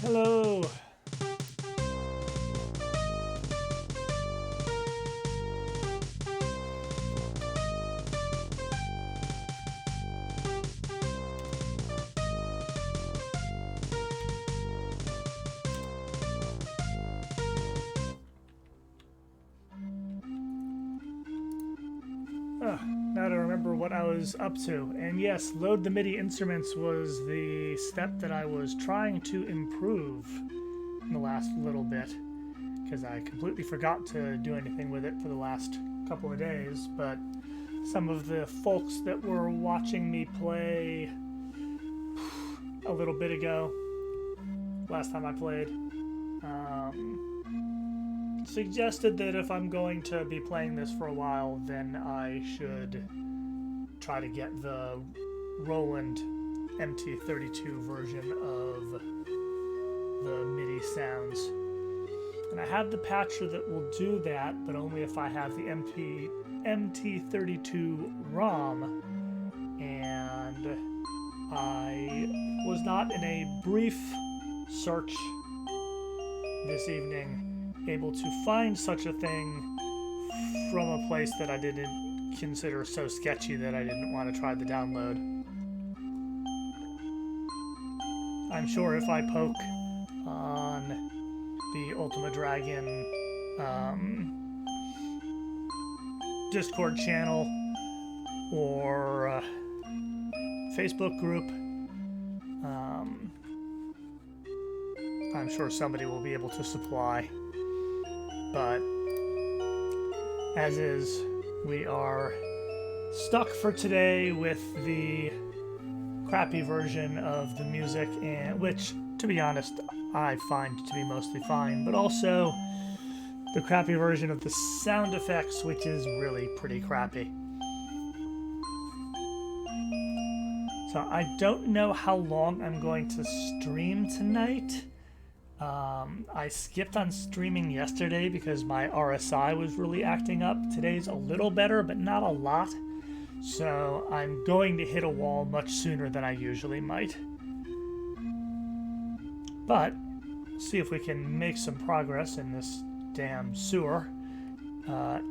Hello. Now to remember what I was up to. And yes, load the MIDI instruments was the step that I was trying to improve in the last little bit, because I completely forgot to do anything with it for the last couple of days. But some of the folks that were watching me play a little bit ago, last time I played, suggested that if I'm going to be playing this for a while, then I should try to get the Roland MT32 version of the MIDI sounds. And I have the patcher that will do that, but only if I have the MT32 ROM. And I was not, in a brief search this evening, able to find such a thing from a place that I didn't consider so sketchy that I didn't want to try the download. I'm sure if I poke on the Ultima Dragon Discord channel or Facebook group, I'm sure somebody will be able to supply. But as is, we are stuck for today with the crappy version of the music, and which, to be honest, I find to be mostly fine, but also the crappy version of the sound effects, which is really pretty crappy. So I don't know how long I'm going to stream tonight. I skipped on streaming yesterday because my RSI was really acting up. Today's a little better, but not a lot. So I'm going to hit a wall much sooner than I usually might. But see if we can make some progress in this damn sewer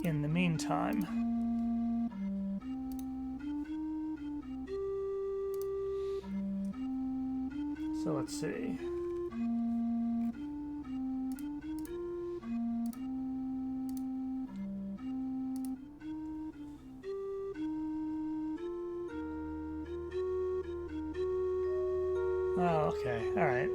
in the meantime. So let's see. Oh, okay. All right.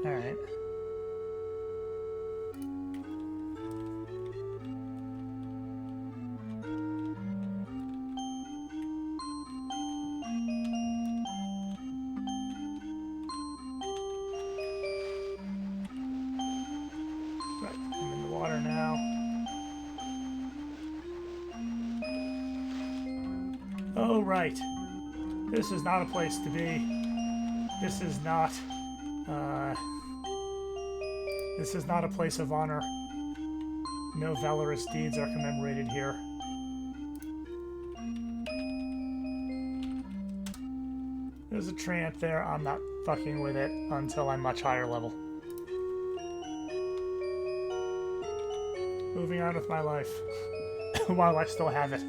Right, I'm in the water now. Oh, right. This is not a place to be. This is not a place of honor. No valorous deeds are commemorated here. There's a treant there. I'm not fucking with it until I'm much higher level. Moving on with my life while I still have it.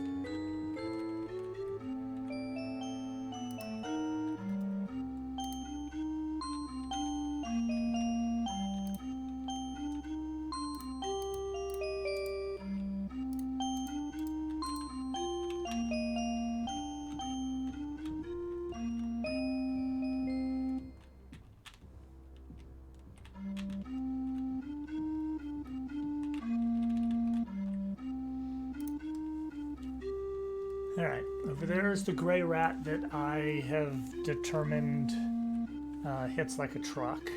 Alright, over there is the gray rat that I have determined hits like a truck.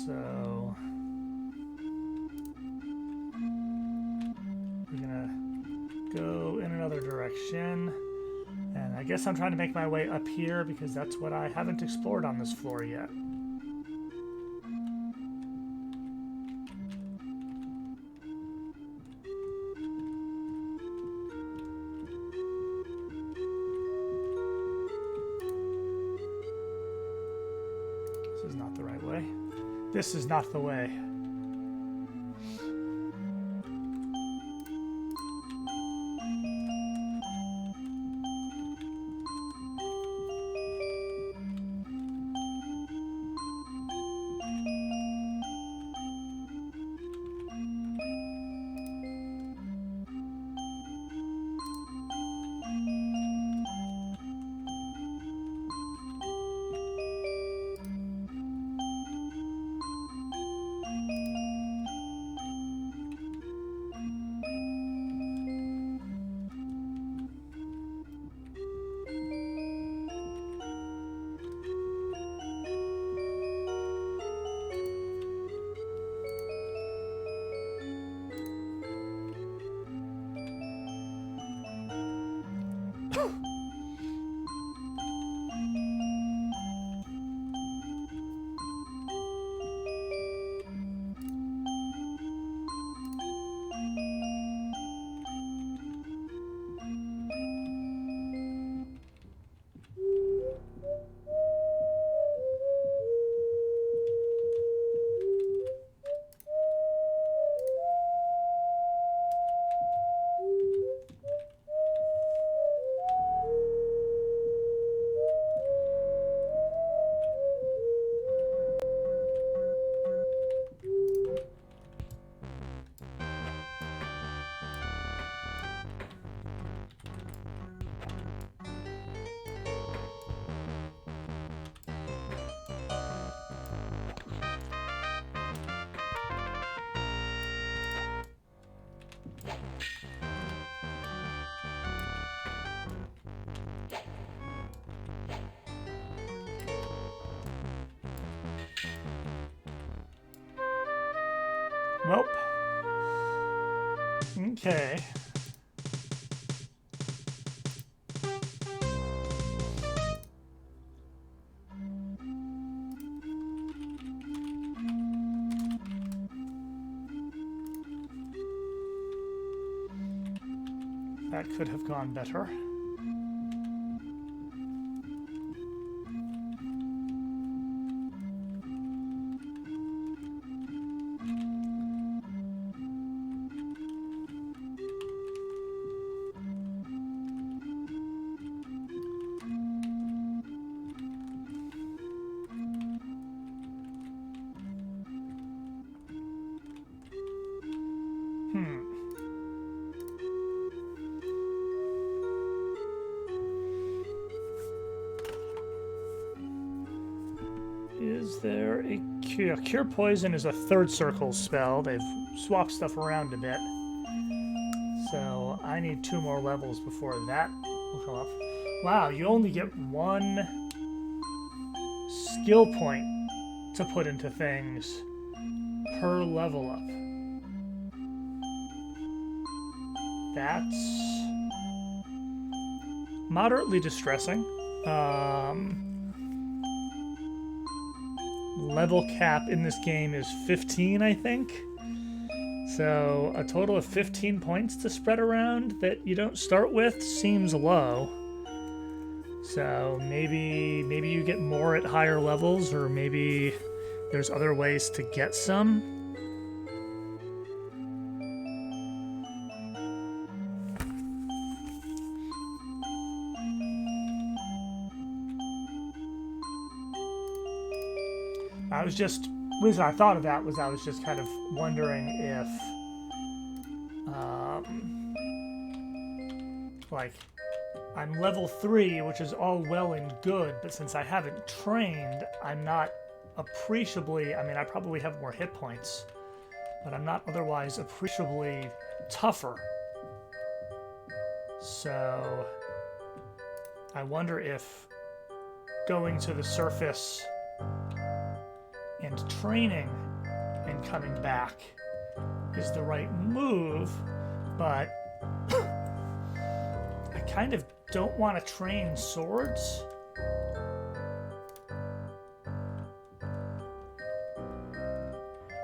So we're gonna go in another direction. And I guess I'm trying to make my way up here because that's what I haven't explored on this floor yet. This is not the right way. This is not the way. Nope. Okay. That could have gone better. Is there a cure? Cure Poison is a third circle spell. They've swapped stuff around a bit. So I need 2 more levels before that will come up. Wow, you only get 1 skill point to put into things per level up. That's moderately distressing. Level cap in this game is 15, I think. So a total of 15 points to spread around that you don't start with seems low. So maybe you get more at higher levels, or maybe there's other ways to get some. The reason I thought of that was I was just kind of wondering if, like, I'm level 3, which is all well and good, but since I haven't trained, I'm not appreciably, I mean, I probably have more hit points, but I'm not otherwise appreciably tougher. So, I wonder if going to the surface and training and coming back is the right move, but I kind of don't want to train swords.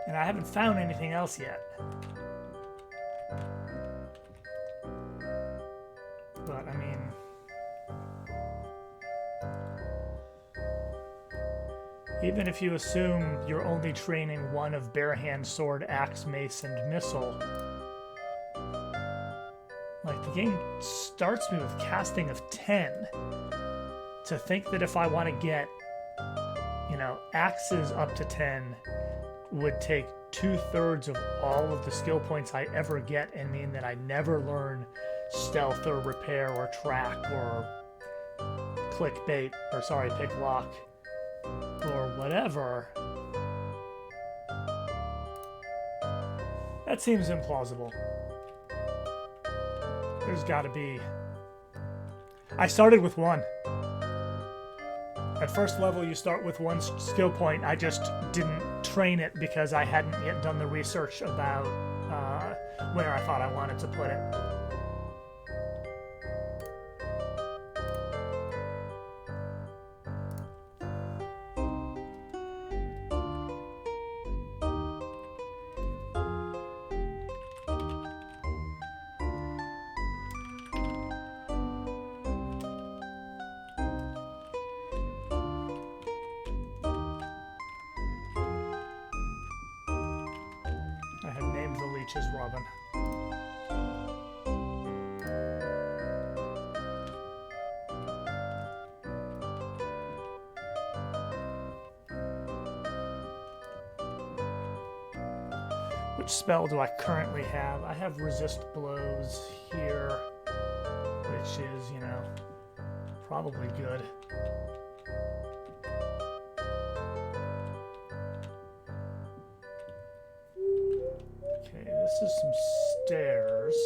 And I haven't found anything else yet. But, I mean, Even if you assume you're only training one of bare hand, sword, axe, mace, and missile, like, the game starts me with casting of 10. To think that if I want to get, you know, axes up to 10 would take 2/3 of all of the skill points I ever get and mean that I never learn stealth or repair or track or pick lock or whatever. That seems implausible. There's gotta be... I started with 1. At first level, you start with 1 skill point. I just didn't train it because I hadn't yet done the research about where I thought I wanted to put it. Leeches Robin. Which spell do I currently have? I have resist blows here, which is, you know, probably good. This is some stairs.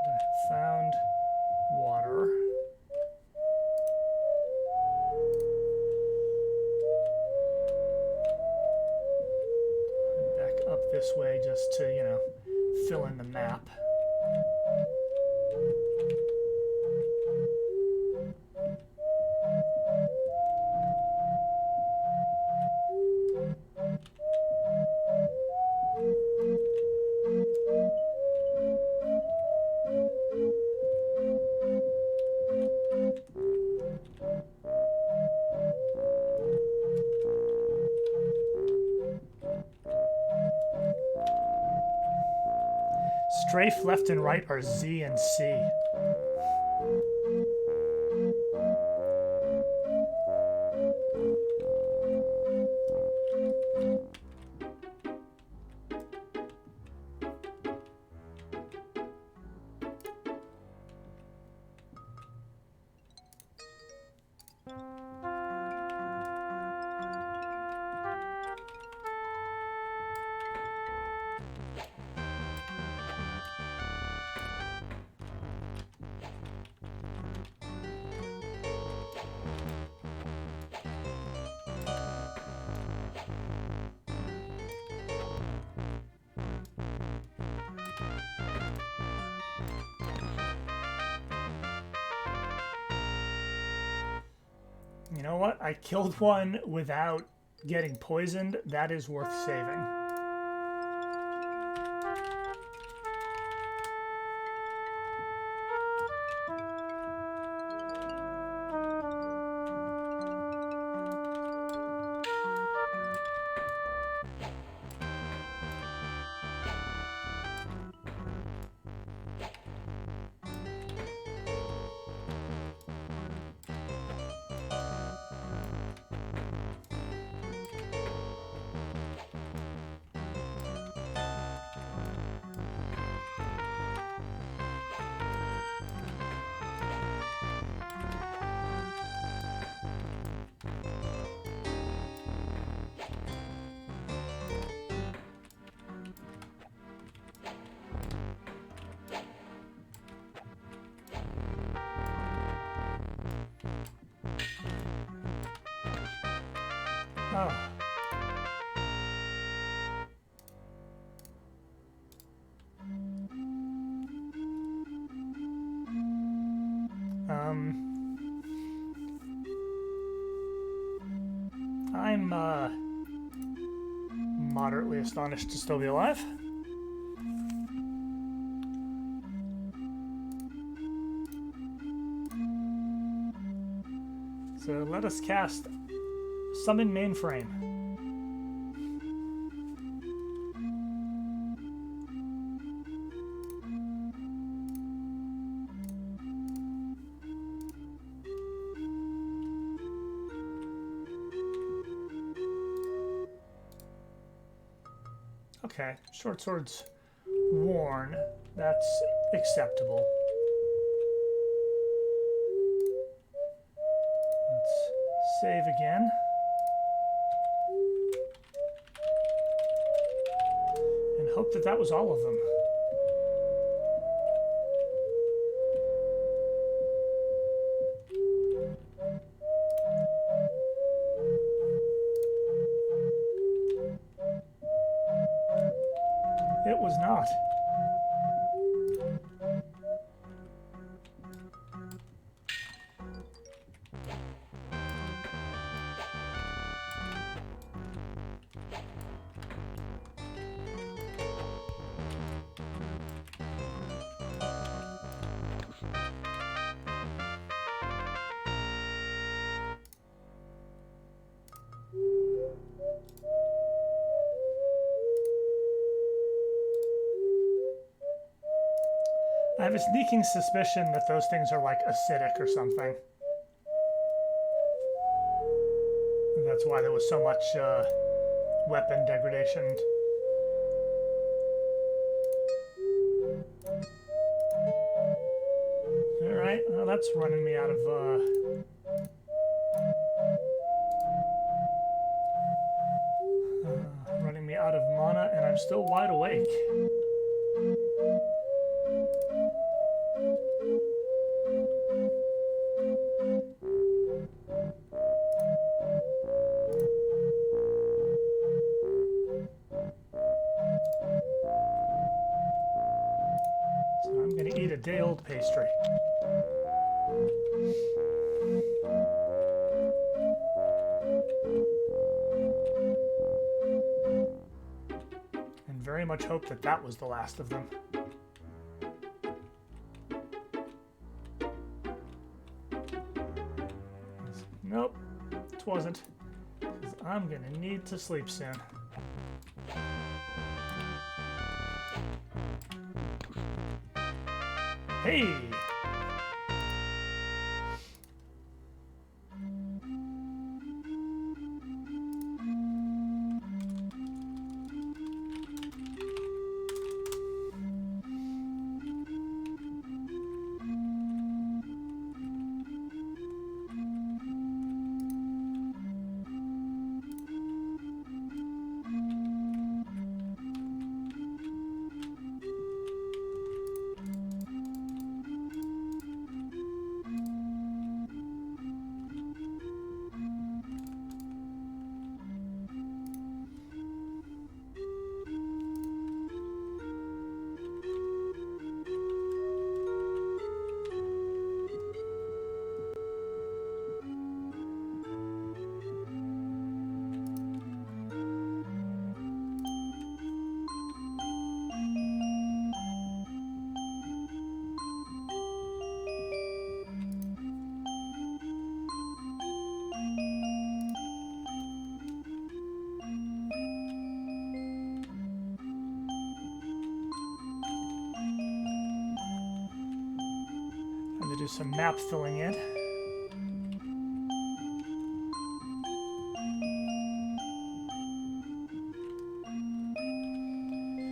I found water. Back up this way just to, you know, fill in the map. Strafe left and right are Z and C. You know what? I killed one without getting poisoned. That is worth saving. Oh. I'm moderately astonished to still be alive. So let us cast Summon Mainframe. Okay, short sword's worn. That's acceptable. Let's save again. And hope that that was all of them. It was not. I have a sneaking suspicion that those things are like acidic or something. And that's why there was so much weapon degradation. Alright, well that's running me out of mana, and I'm still wide awake. So I'm gonna eat a day-old pastry. And very much hope that that was the last of them. Nope, it wasn't. 'Cause I'm gonna need to sleep soon. Hey! Do some map filling in.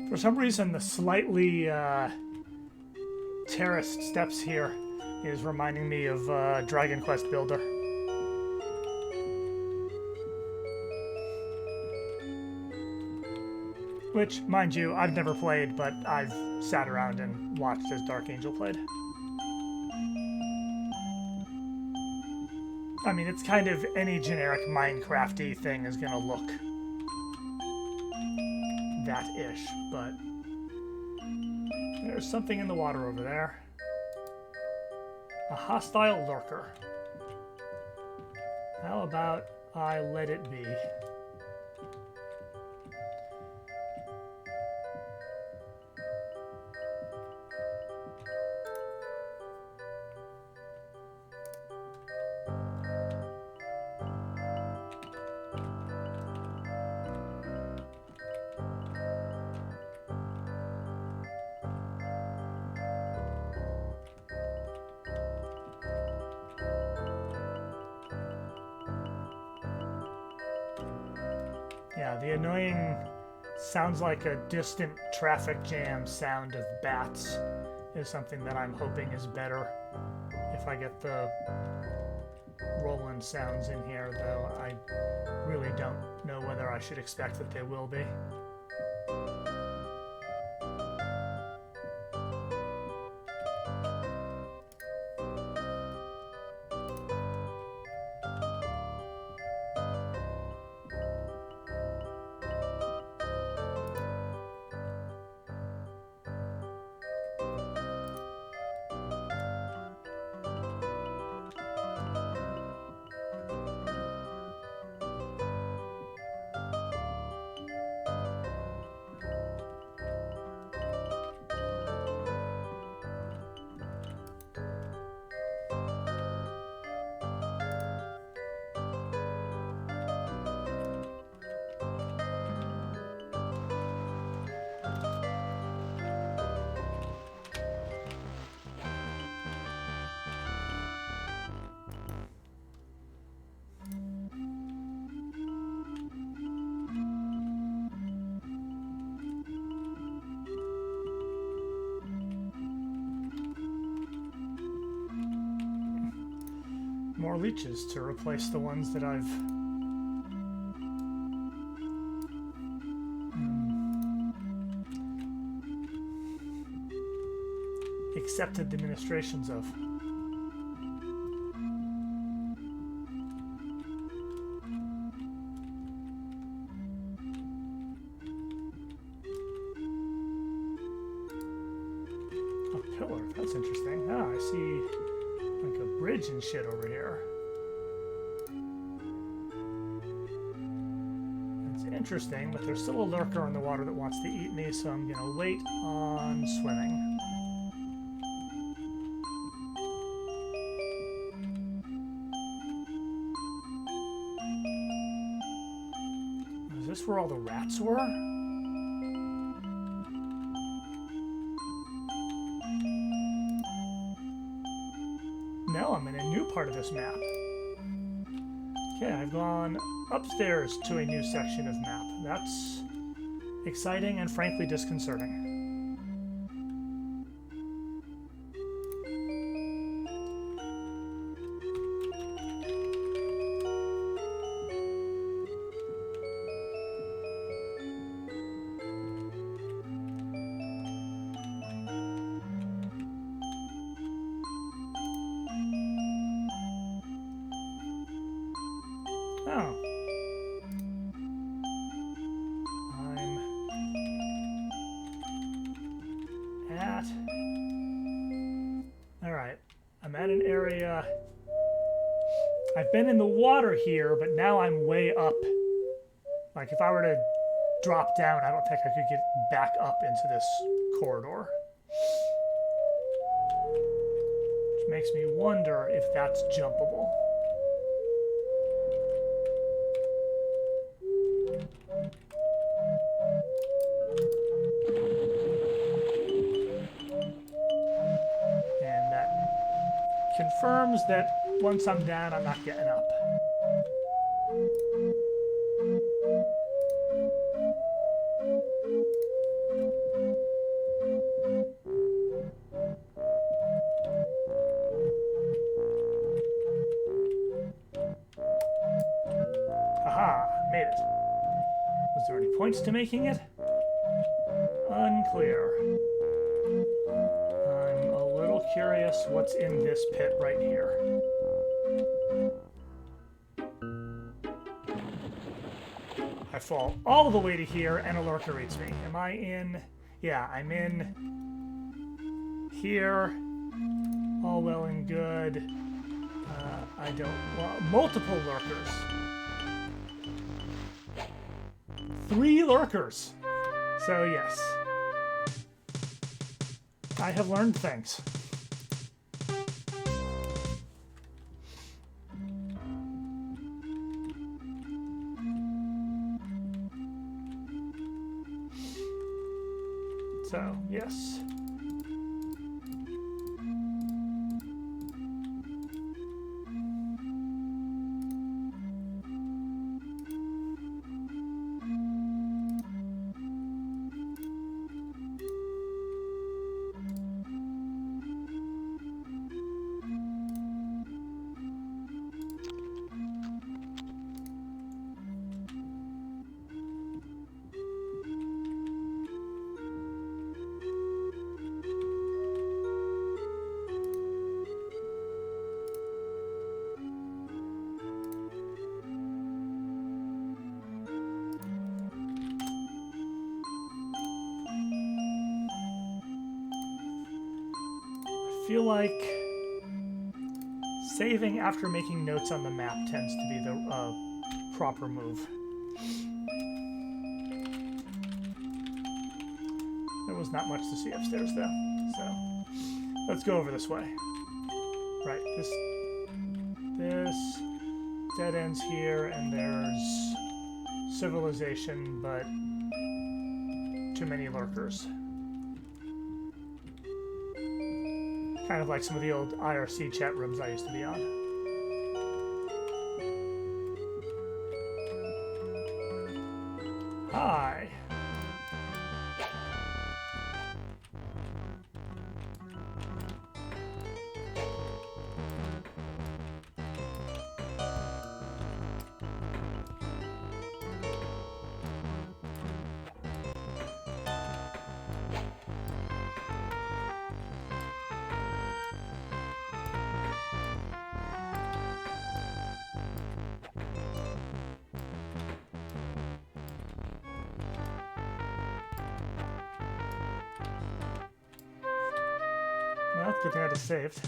For some reason, the slightly terraced steps here is reminding me of Dragon Quest Builder. Which, mind you, I've never played, but I've sat around and watched as Dark Angel played. I mean, it's kind of any generic Minecraft-y thing is gonna look that-ish, but there's something in the water over there. A hostile lurker. How about I let it be? Yeah, the annoying sounds like a distant traffic jam sound of bats is something that I'm hoping is better if I get the Roland sounds in here, though I really don't know whether I should expect that they will be. More leeches to replace the ones that I've accepted the ministrations of. A pillar, that's interesting. Ah, I see like a bridge and shit over here. It's interesting, but there's still a lurker in the water that wants to eat me, so I'm gonna wait on swimming. Is this where all the rats were? No, I'm in a new part of this map. Okay, I've gone upstairs to a new section of map. That's exciting and frankly disconcerting. Oh. I'm at... Alright. I'm at an area... I've been in the water here, but now I'm way up. Like, if I were to drop down, I don't think I could get back up into this corridor. Which makes me wonder if that's jumpable. Confirms that once I'm down, I'm not getting up. Aha, made it. Was there any points to making it? Unclear. Curious what's in this pit right here. I fall all the way to here and a lurker eats me. Am I in? Yeah, I'm in here. All well and good. I don't want multiple lurkers. 3 lurkers. So yes. I have learned things. So, yes. feel like saving after making notes on the map tends to be the proper move. There was not much to see upstairs, though, so let's go over this way. Right, this dead ends here, and there's civilization, but too many lurkers. Kind of like some of the old IRC chat rooms I used to be on. Hi. Well, good thing I just saved.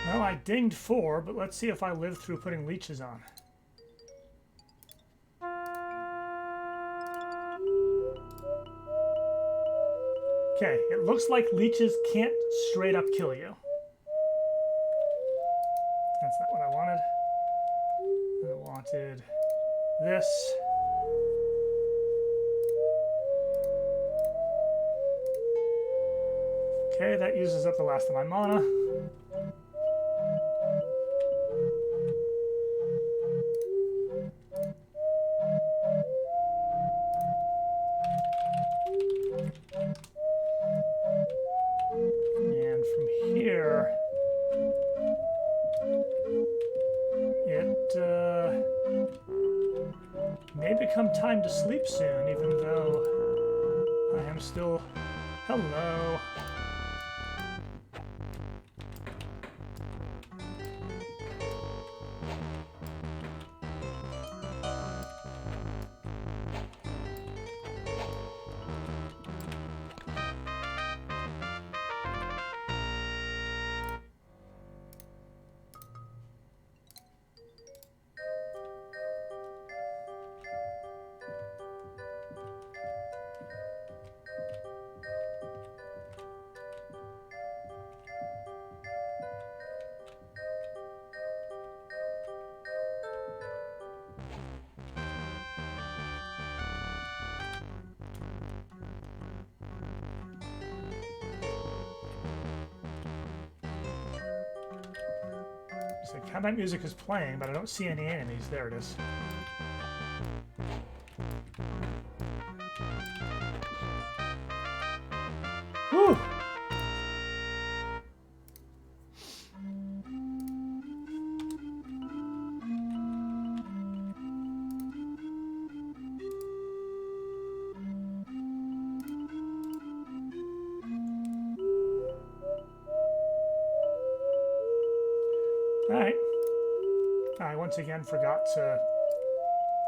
Well, I dinged 4, but let's see if I live through putting leeches on. Okay, it looks like leeches can't straight up kill you. That's not what I wanted. I wanted this. Okay, that uses up the last of my mana. Time to sleep soon, even though I am still... Hello. So combat music is playing, but I don't see any enemies. There it is. Whew! Alright. I once again forgot to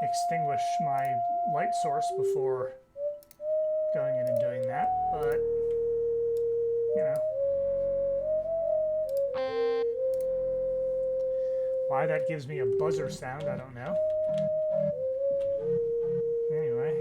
extinguish my light source before going in and doing that, but, you know. Why that gives me a buzzer sound, I don't know. Anyway.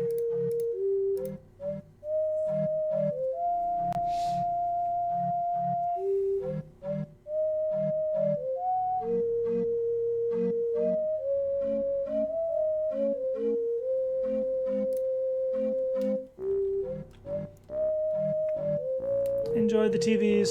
Enjoy the TVs.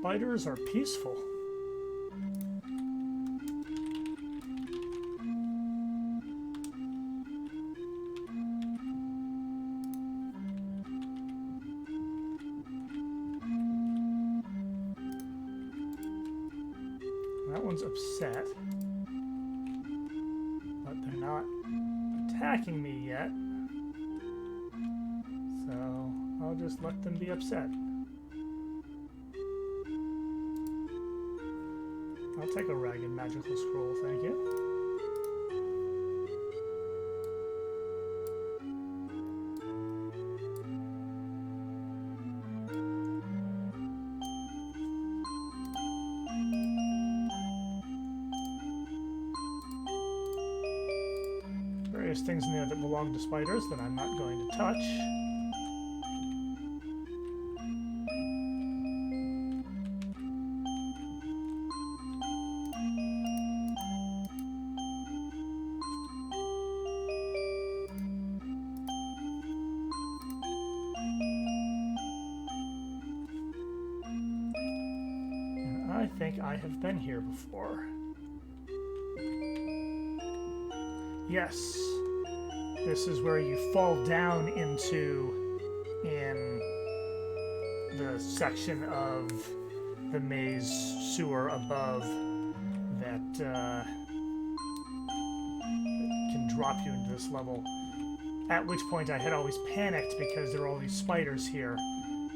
Spiders are peaceful. That one's upset. But they're not attacking me yet. So I'll just let them be upset. I'll take a ragged magical scroll, thank you. Various things in there that belong to spiders that I'm not going to touch. I think I have been here before. Yes, this is where you fall down into in the section of the maze sewer above that can drop you into this level. At which point I had always panicked because there were all these spiders here.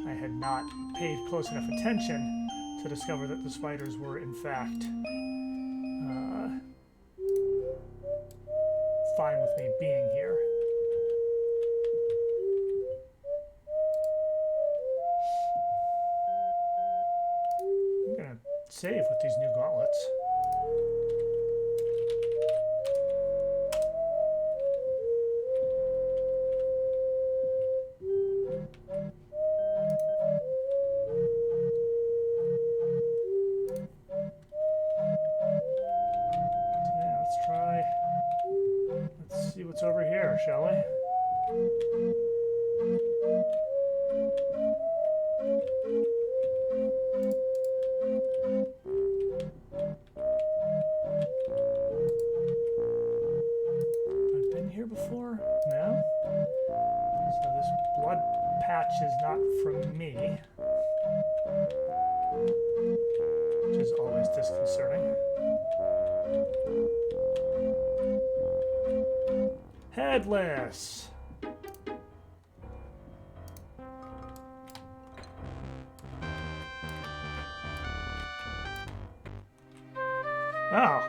I had not paid close enough attention to discover that the spiders were, in fact, fine with me being here. I'm gonna save with these new gauntlets. What's over here, shall we? I've been hatch is not from me, which is always disconcerting. Headless! Oh,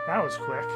that was quick.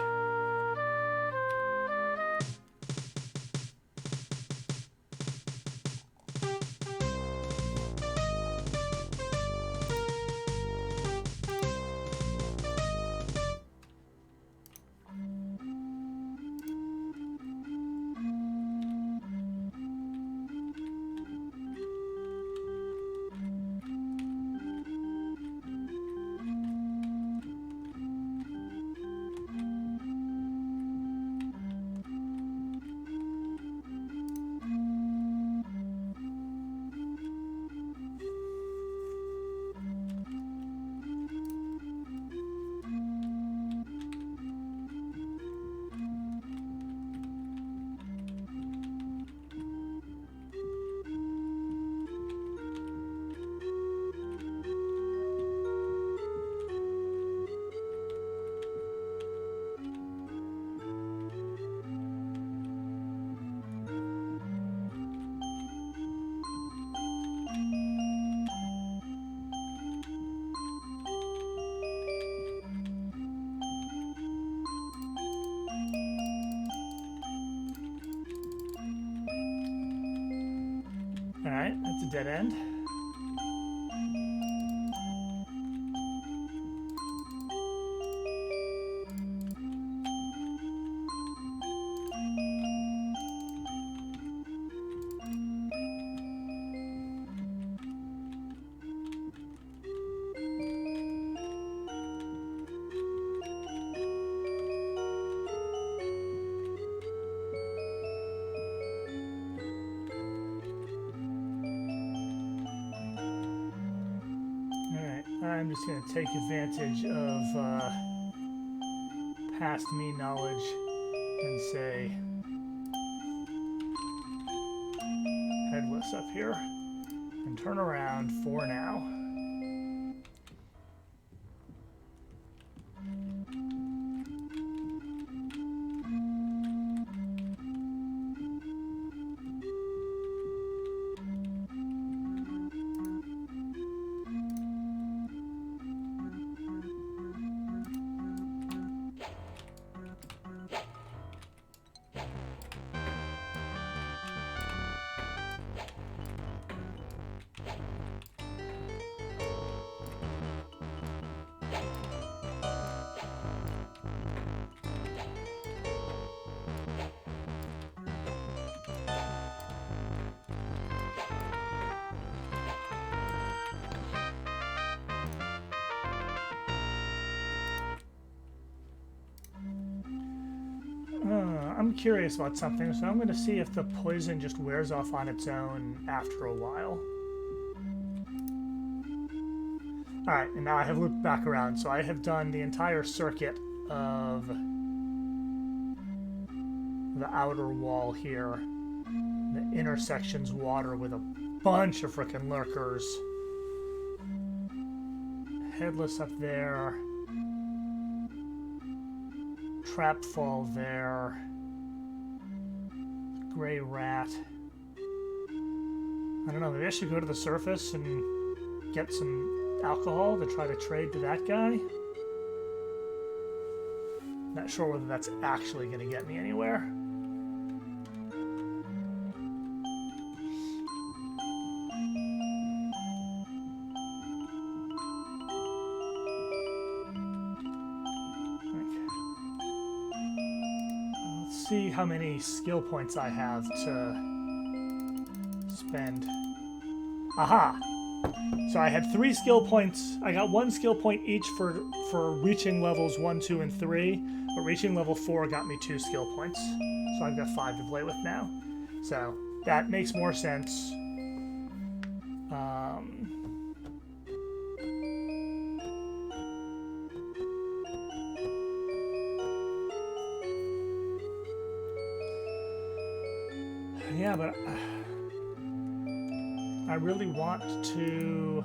Alright, that's a dead end. I'm just going to take advantage of past me knowledge and say headless up here and turn around for now. I'm curious about something, so I'm going to see if the poison just wears off on its own after a while. Alright, and now I have looped back around, so I have done the entire circuit of the outer wall here. The intersection's water with a bunch of frickin' lurkers. Headless up there. Trap fall there. Gray rat. I don't know, maybe I should go to the surface and get some alcohol to try to trade to that guy. Not sure whether that's actually going to get me anywhere. See how many skill points I have to spend. Aha! So I had 3 skill points. I got 1 skill point each for reaching levels 1, 2, and 3, but reaching level 4 got me 2 skill points. So I've got 5 to play with now. So that makes more sense. Yeah, but I really want to...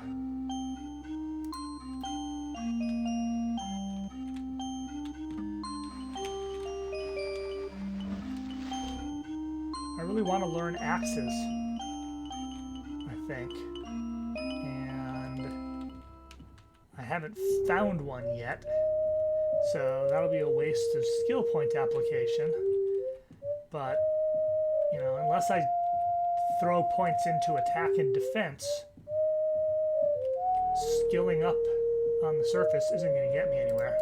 I really want to learn axes, I think. And I haven't found one yet. So that'll be a waste of skill point application. But, you know, unless I throw points into attack and defense, skilling up on the surface isn't going to get me anywhere.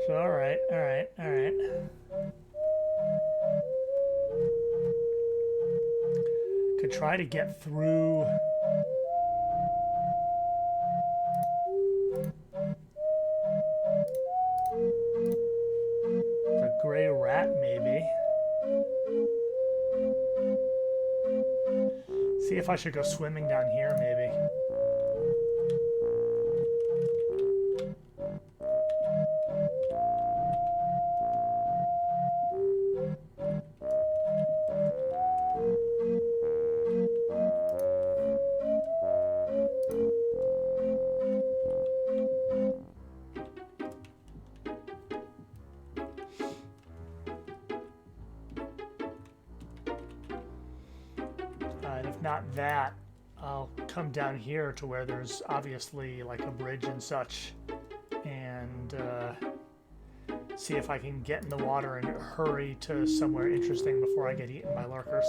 So, alright. Could try to get through... the gray rat, maybe. See if I should go swimming down here, maybe. And if not that, I'll come down here to where there's obviously like a bridge and such, and see if I can get in the water and hurry to somewhere interesting before I get eaten by lurkers.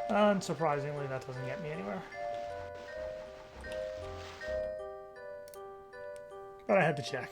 Unsurprisingly, that doesn't get me anywhere. But I had to check.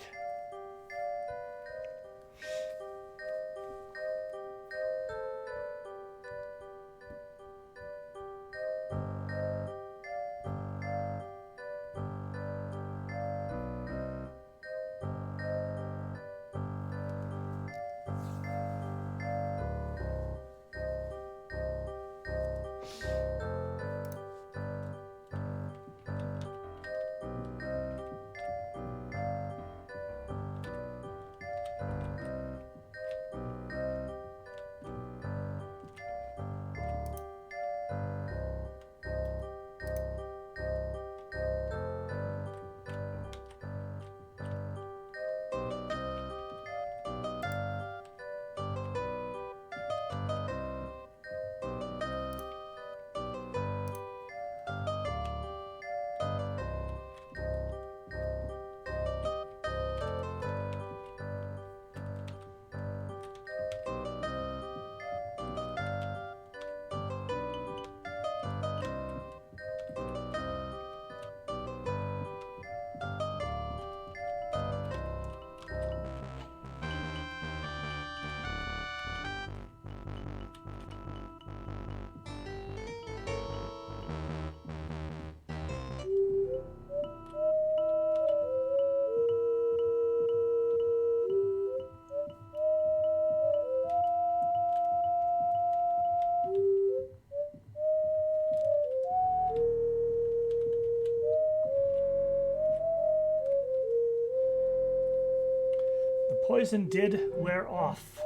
Poison did wear off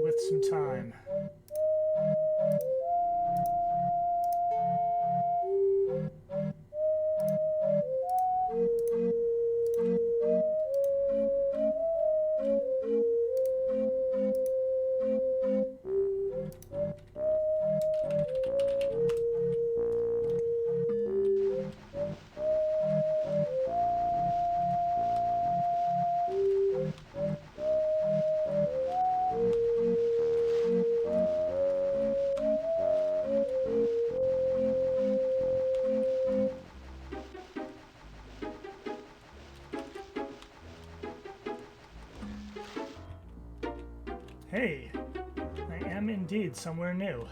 with some time. Hey, I am indeed somewhere new.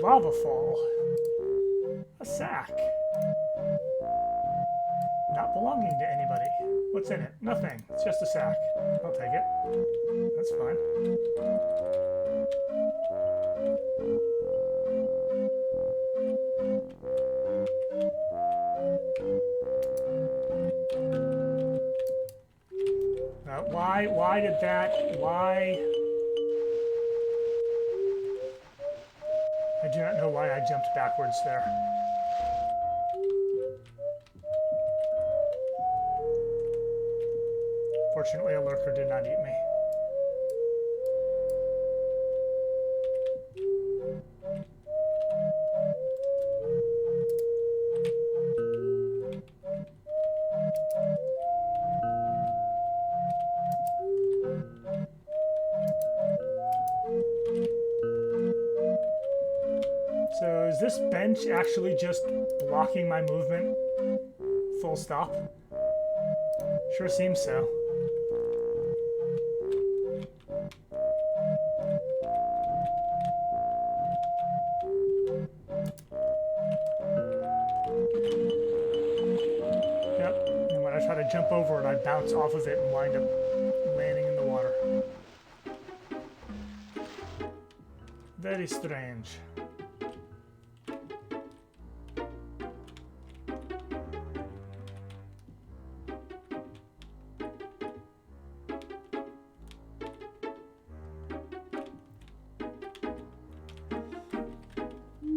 lava fall. A sack. Not belonging to anybody. What's in it? Nothing. It's just a sack. I'll take it. That's fine. Why did that? Why? I do not know why I jumped backwards there. Fortunately, a lurker did not eat me. So is this bench actually just blocking my movement? Full stop? Sure seems so. Yep, and when I try to jump over it, I bounce off of it and wind up landing in the water. Very strange.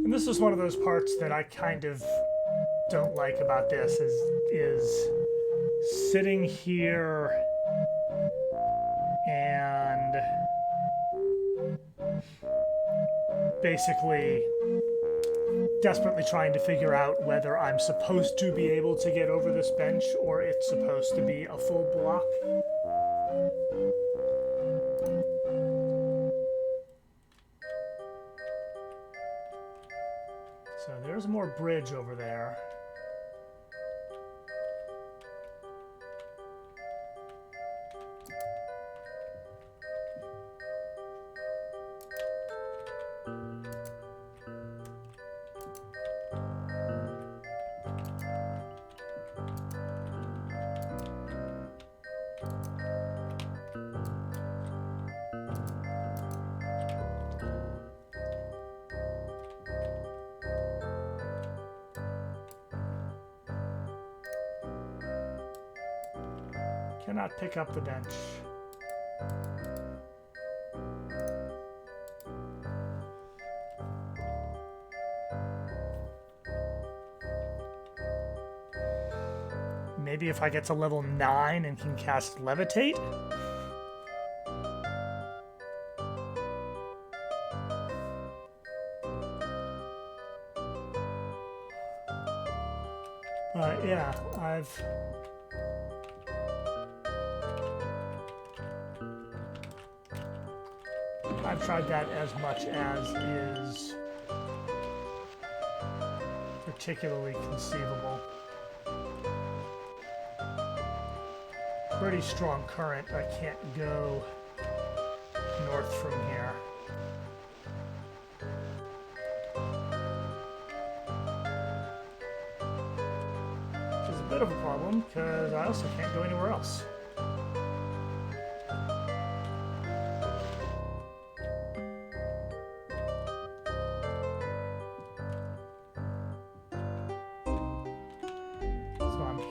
And this is one of those parts that I kind of don't like about this is sitting here and basically desperately trying to figure out whether I'm supposed to be able to get over this bench or it's supposed to be a full block. So there's more bridge over there. Cannot pick up the bench. Maybe if I get to level 9 and can cast Levitate? Yeah, I've tried that as much as is particularly conceivable. Pretty strong current. I can't go north from here. Which is a bit of a problem because I also can't go anywhere else.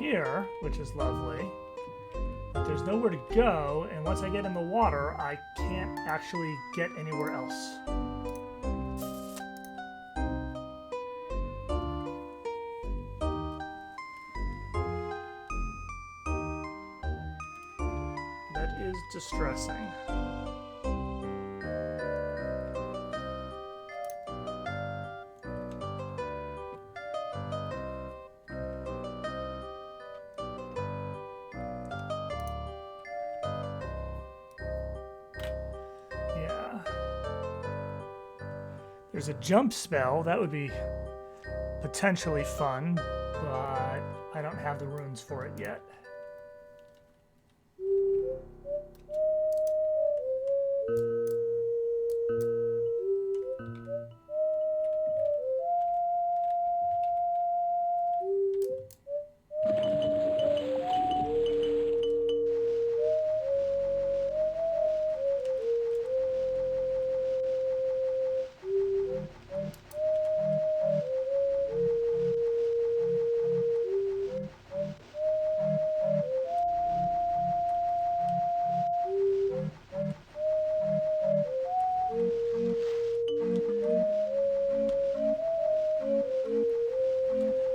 Here, which is lovely, but there's nowhere to go, and once I get in the water, I can't actually get anywhere else. That is distressing. There's a jump spell. That would be potentially fun, but I don't have the runes for it yet.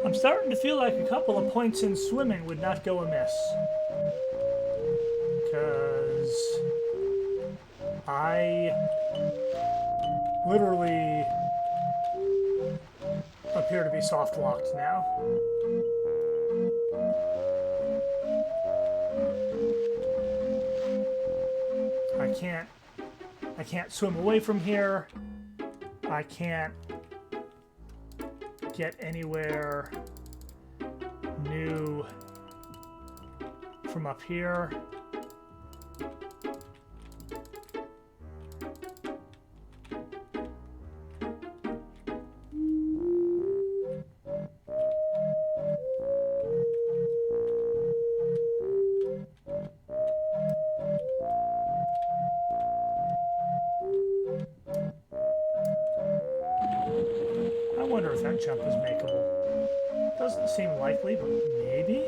I'm starting to feel like a couple of points in swimming would not go amiss. Because I literally appear to be soft locked now. I can't swim away from here. I can't get anywhere new from up here. I wonder if that jump is makeable. Doesn't seem likely, but maybe?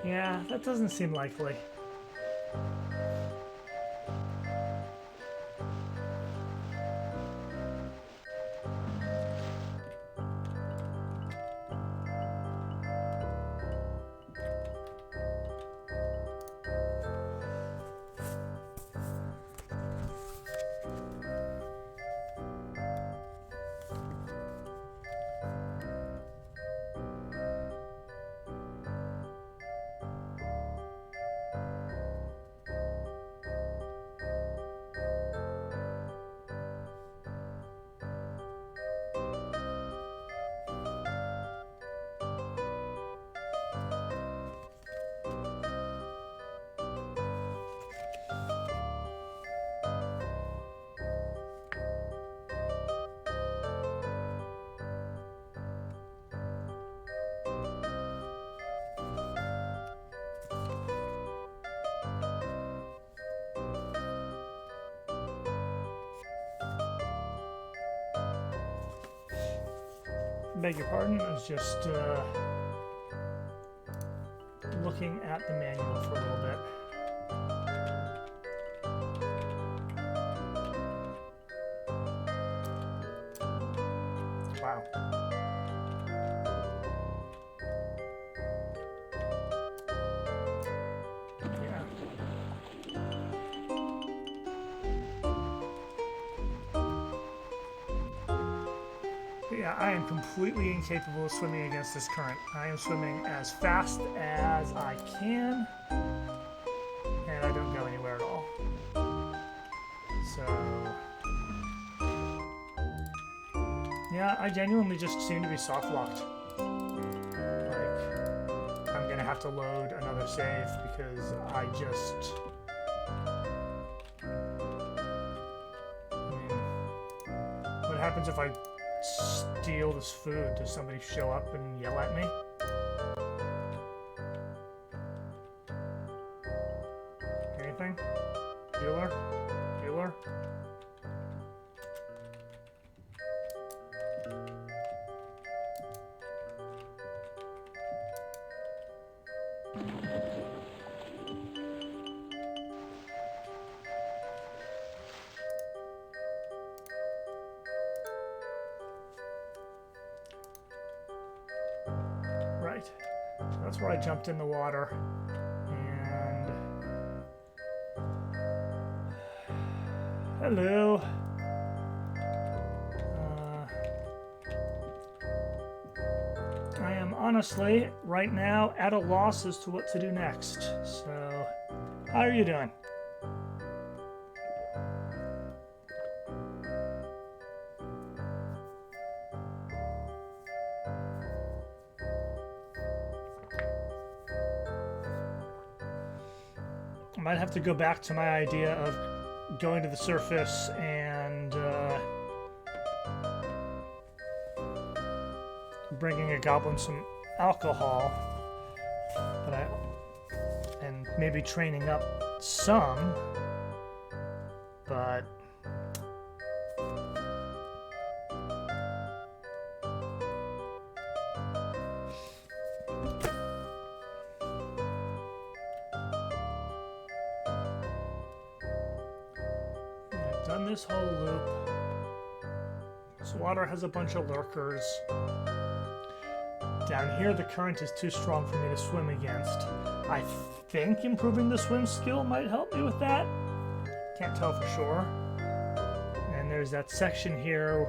Yeah, that doesn't seem likely. Beg your pardon, I was just looking at the manual for a little bit. Wow. Yeah. Yeah, I am completely incapable of swimming against this current. I am swimming as fast as I can, and I don't go anywhere at all. So, yeah, I genuinely just seem to be soft locked. Like, I'm gonna have to load another save because I just... I mean, what happens if I steal this food? Does somebody show up and yell at me? Anything? Bueller? Bueller? Right. So that's where I jumped in the water. And... hello. I am honestly, right now, at a loss as to what to do next. So, how are you doing? I might have to go back to my idea of going to the surface and bringing a goblin some alcohol, and maybe training up some but I've done this whole loop. This water has a bunch of lurkers. Down here, the current is too strong for me to swim against. I think improving the swim skill might help me with that. Can't tell for sure. And there's that section here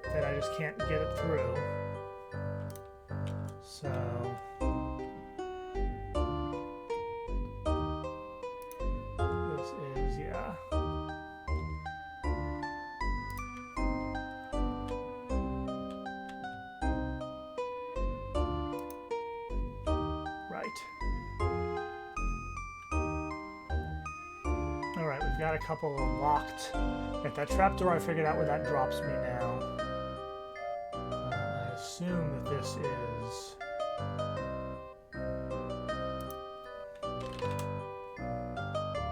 that I just can't get it through. So... this is, yeah. Alright, we've got a couple locked. If that trapdoor, I figured out where that drops me now. I assume that this is...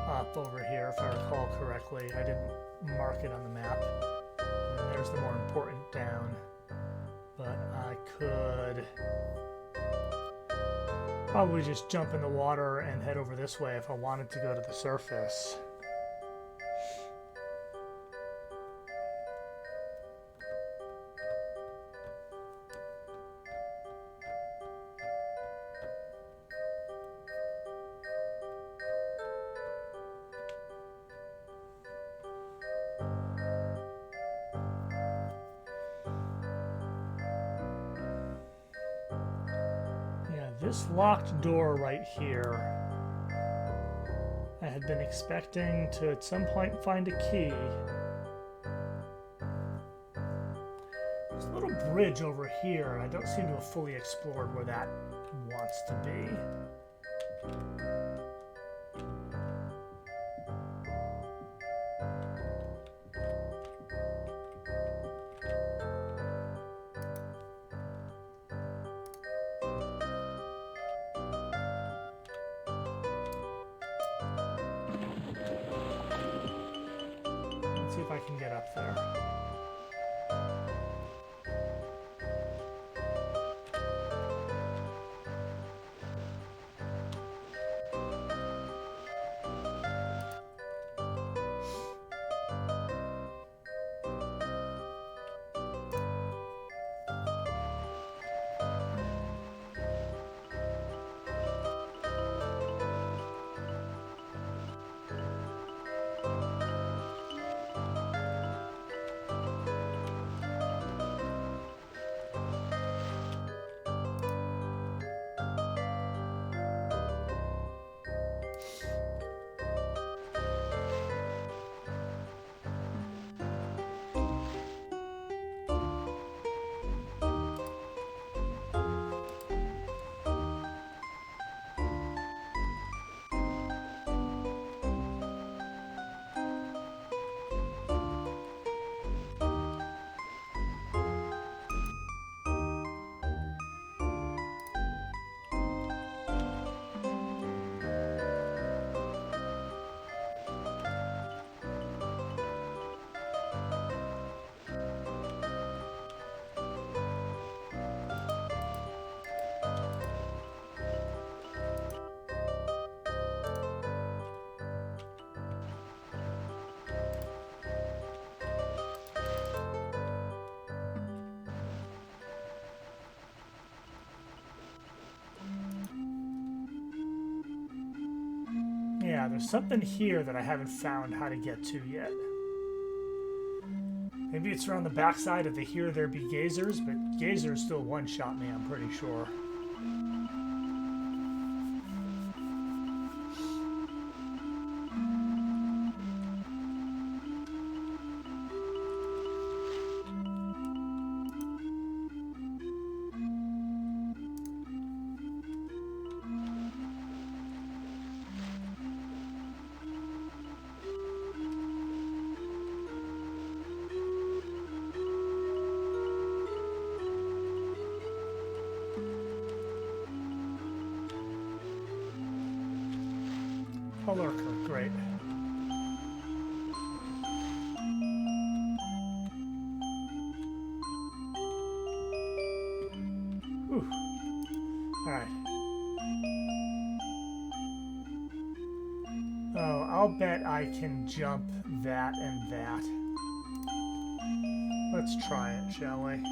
up over here, if I recall correctly. I didn't mark it on the map. And there's the more important down. But I could... probably just jump in the water and head over this way if I wanted to go to the surface. This locked door right here, I had been expecting to at some point find a key. There's a little bridge over here, and I don't seem to have fully explored where that wants to be. See if I can get up there. Yeah, there's something here that I haven't found how to get to yet. Maybe it's around the backside of the Here There Be Gazers, but Gazers still one-shot me, I'm pretty sure. A lurker, great. Oh, I'll bet I can jump that and that. Let's try it, shall we?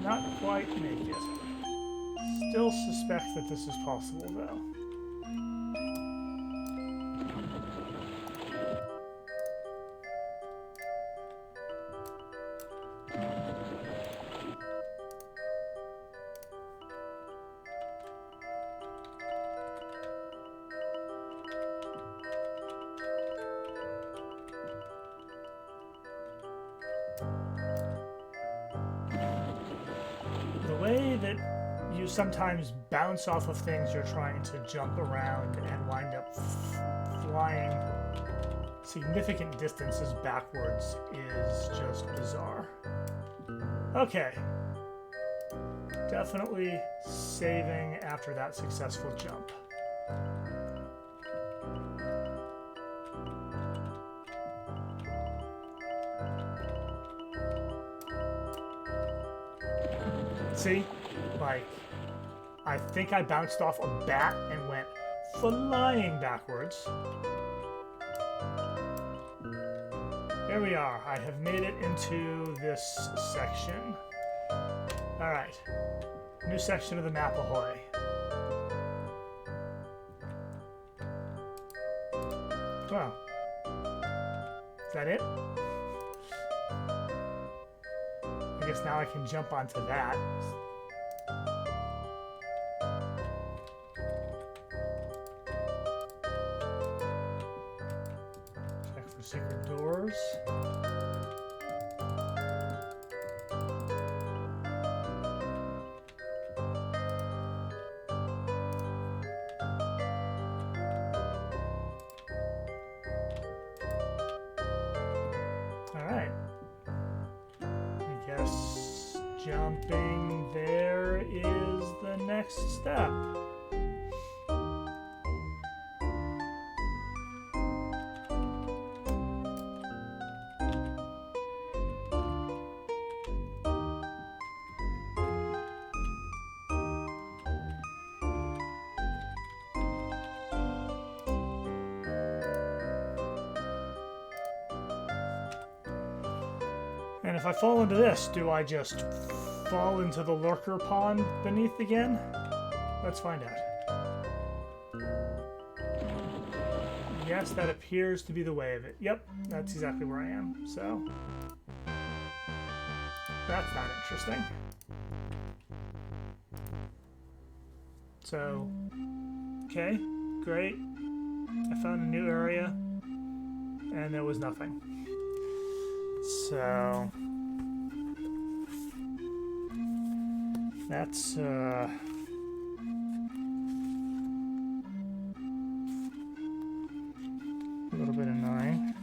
Not quite make it. Still suspect that this is possible, though. The way that you sometimes bounce off of things you're trying to jump around and wind up flying significant distances backwards is just bizarre. Okay. Definitely saving after that successful jump. See? Like, I think I bounced off a bat and went flying backwards. There we are. I have made it into this section. Alright. New section of the map, ahoy. Wow. Is that it? I guess now I can jump onto that. Check for secret doors. Alright. I guess jumping there is the next step. And if I fall into this, do I just fall into the lurker pond beneath again? Let's find out. Yes, that appears to be the way of it. Yep, that's exactly where I am. So, that's not interesting. So, okay, great. I found a new area, and there was nothing. So that's a little bit annoying.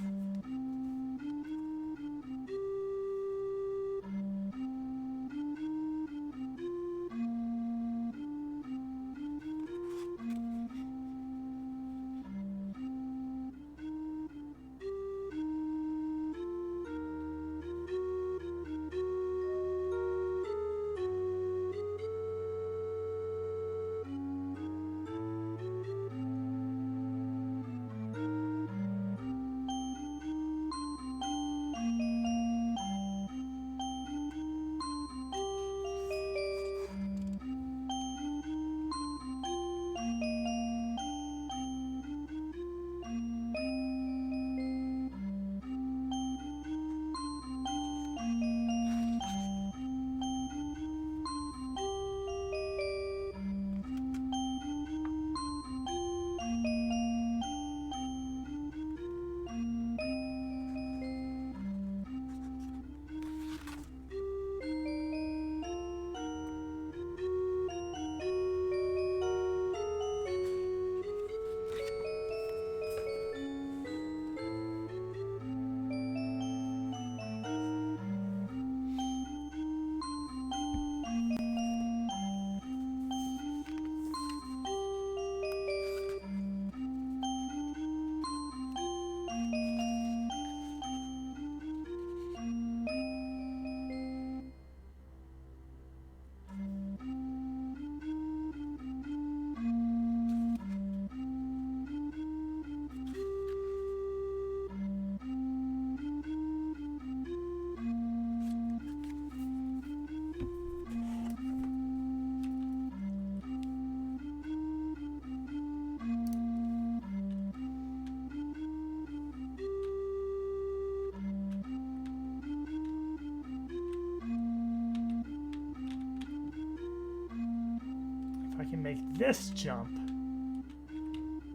can make this jump,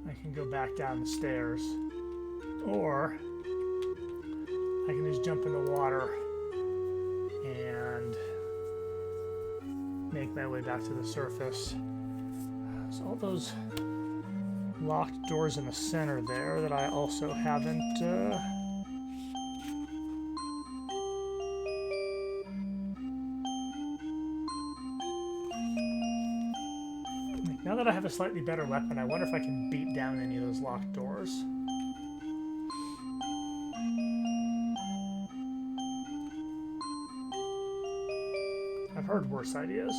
I can go back down the stairs. Or I can just jump in the water and make my way back to the surface. So all those locked doors in the center there that I also haven't now that I have a slightly better weapon, I wonder if I can beat down any of those locked doors. I've heard worse ideas.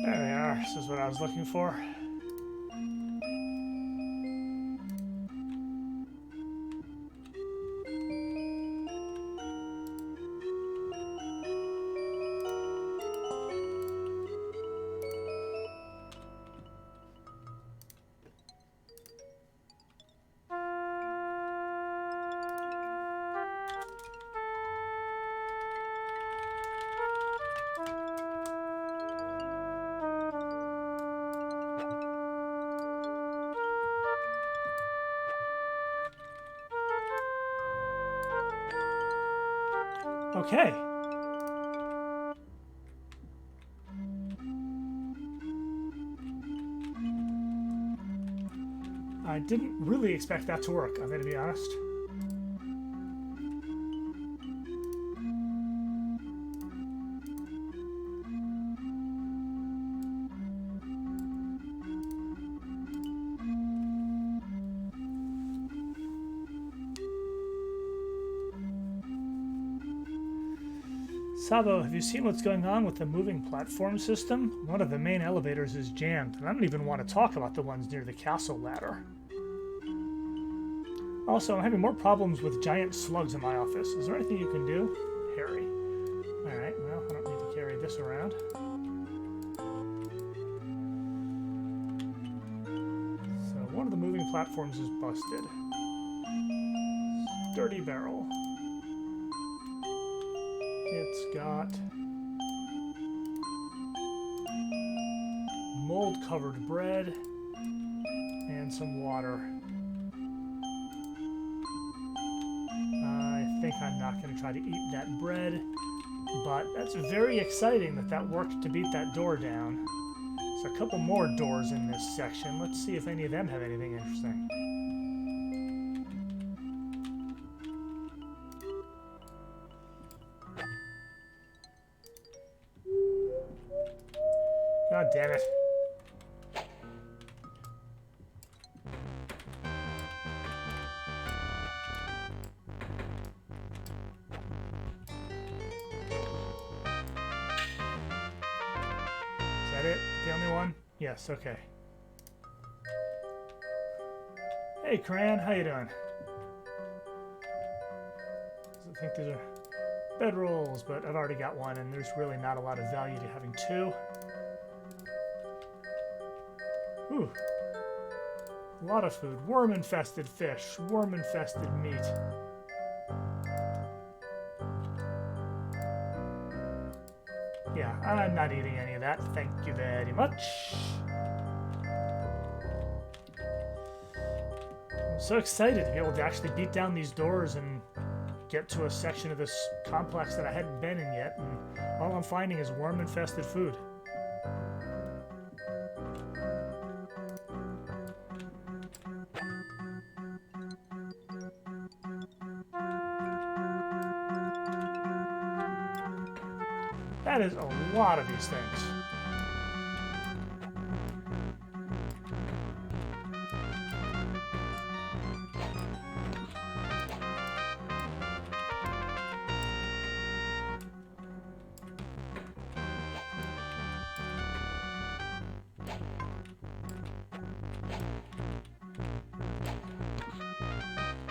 There we are. This is what I was looking for. Okay. I didn't really expect that to work, I'm going to be honest. Sabo, have you seen what's going on with the moving platform system? One of the main elevators is jammed, and I don't even want to talk about the ones near the castle ladder. Also, I'm having more problems with giant slugs in my office. Is there anything you can do? Harry. Alright, well, I don't need to carry this around. So, one of the moving platforms is busted. Sturdy barrel. It's got mold-covered bread and some water. I think I'm not going to try to eat that bread, but that's very exciting that that worked to beat that door down. There's a couple more doors in this section. Let's see if any of them have anything interesting. God damn it. that it? The only one? Yes, okay. Hey, Cran, how you doing? I think these are bedrolls, but I've already got one, and there's really not a lot of value to having two. Ooh. A lot of food. Worm-infested fish. Worm-infested meat. Yeah, I'm not eating any of that. Thank you very much. I'm so excited to be able to actually beat down these doors and get to a section of this complex that I hadn't been in yet, and all I'm finding is worm-infested food. That is a lot of these things.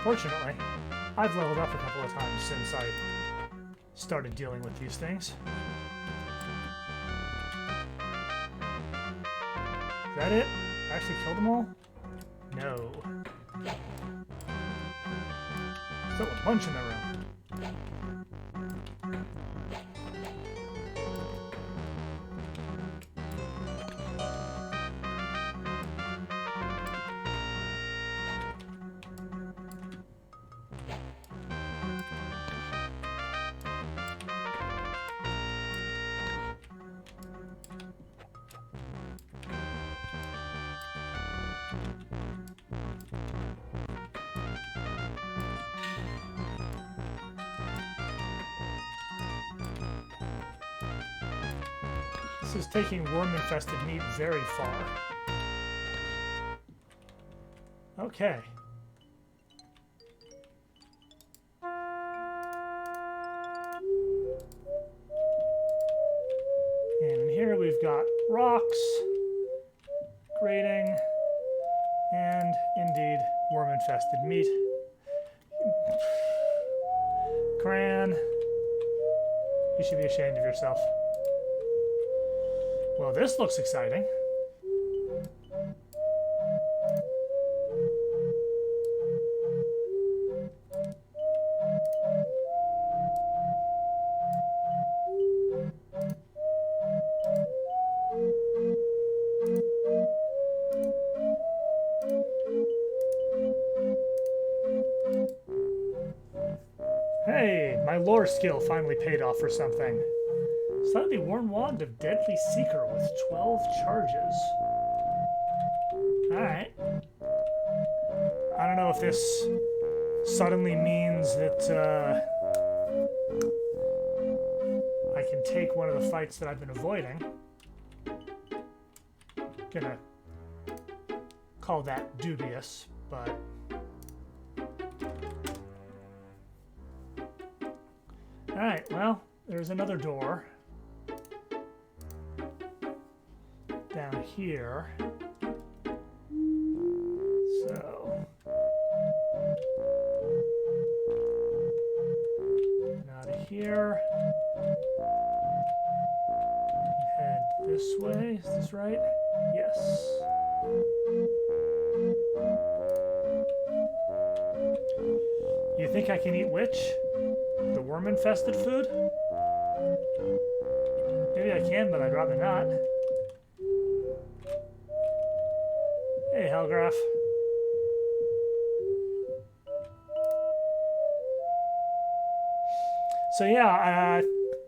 Fortunately, I've leveled up a couple of times since I started dealing with these things. Is that it? I actually killed them all? No. Still a bunch in the room. This is taking worm-infested meat very far. Okay. And in here we've got rocks, grating, and indeed worm-infested meat. Cran, you should be ashamed of yourself. Well, this looks exciting. Hey, my lore skill finally paid off for something. Slightly worn wand of Deadly Seeker with 12 charges. Alright. I don't know if this suddenly means that I can take one of the fights that I've been avoiding. Gonna call that dubious, but... Alright, well, there's another door. Down here. So. Out of here. Head this way. Is this right? Yes. You think I can eat which? The worm-infested food? Maybe I can, but I'd rather not. Hey, Hellgraph. So yeah,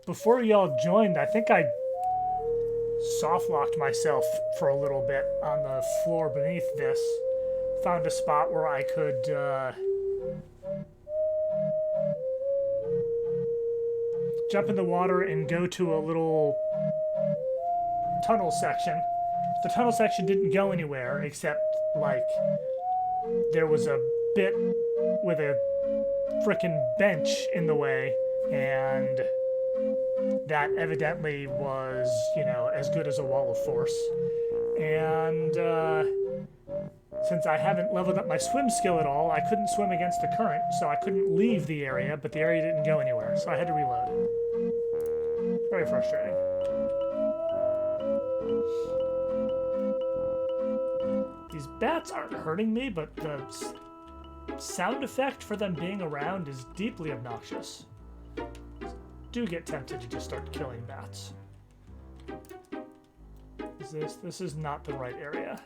before y'all joined, I think I soft-locked myself for a little bit on the floor beneath this. Found a spot where I could jump in the water and go to a little tunnel section. The tunnel section didn't go anywhere except, like, there was a bit with a frickin' bench in the way, and that evidently was, you know, as good as a wall of force. And since I haven't leveled up my swim skill at all, I couldn't swim against the current, so I couldn't leave the area, but the area didn't go anywhere, so I had to reload. Very frustrating. These bats aren't hurting me, but the sound effect for them being around is deeply obnoxious. Do get tempted to just start killing bats. This is not the right area.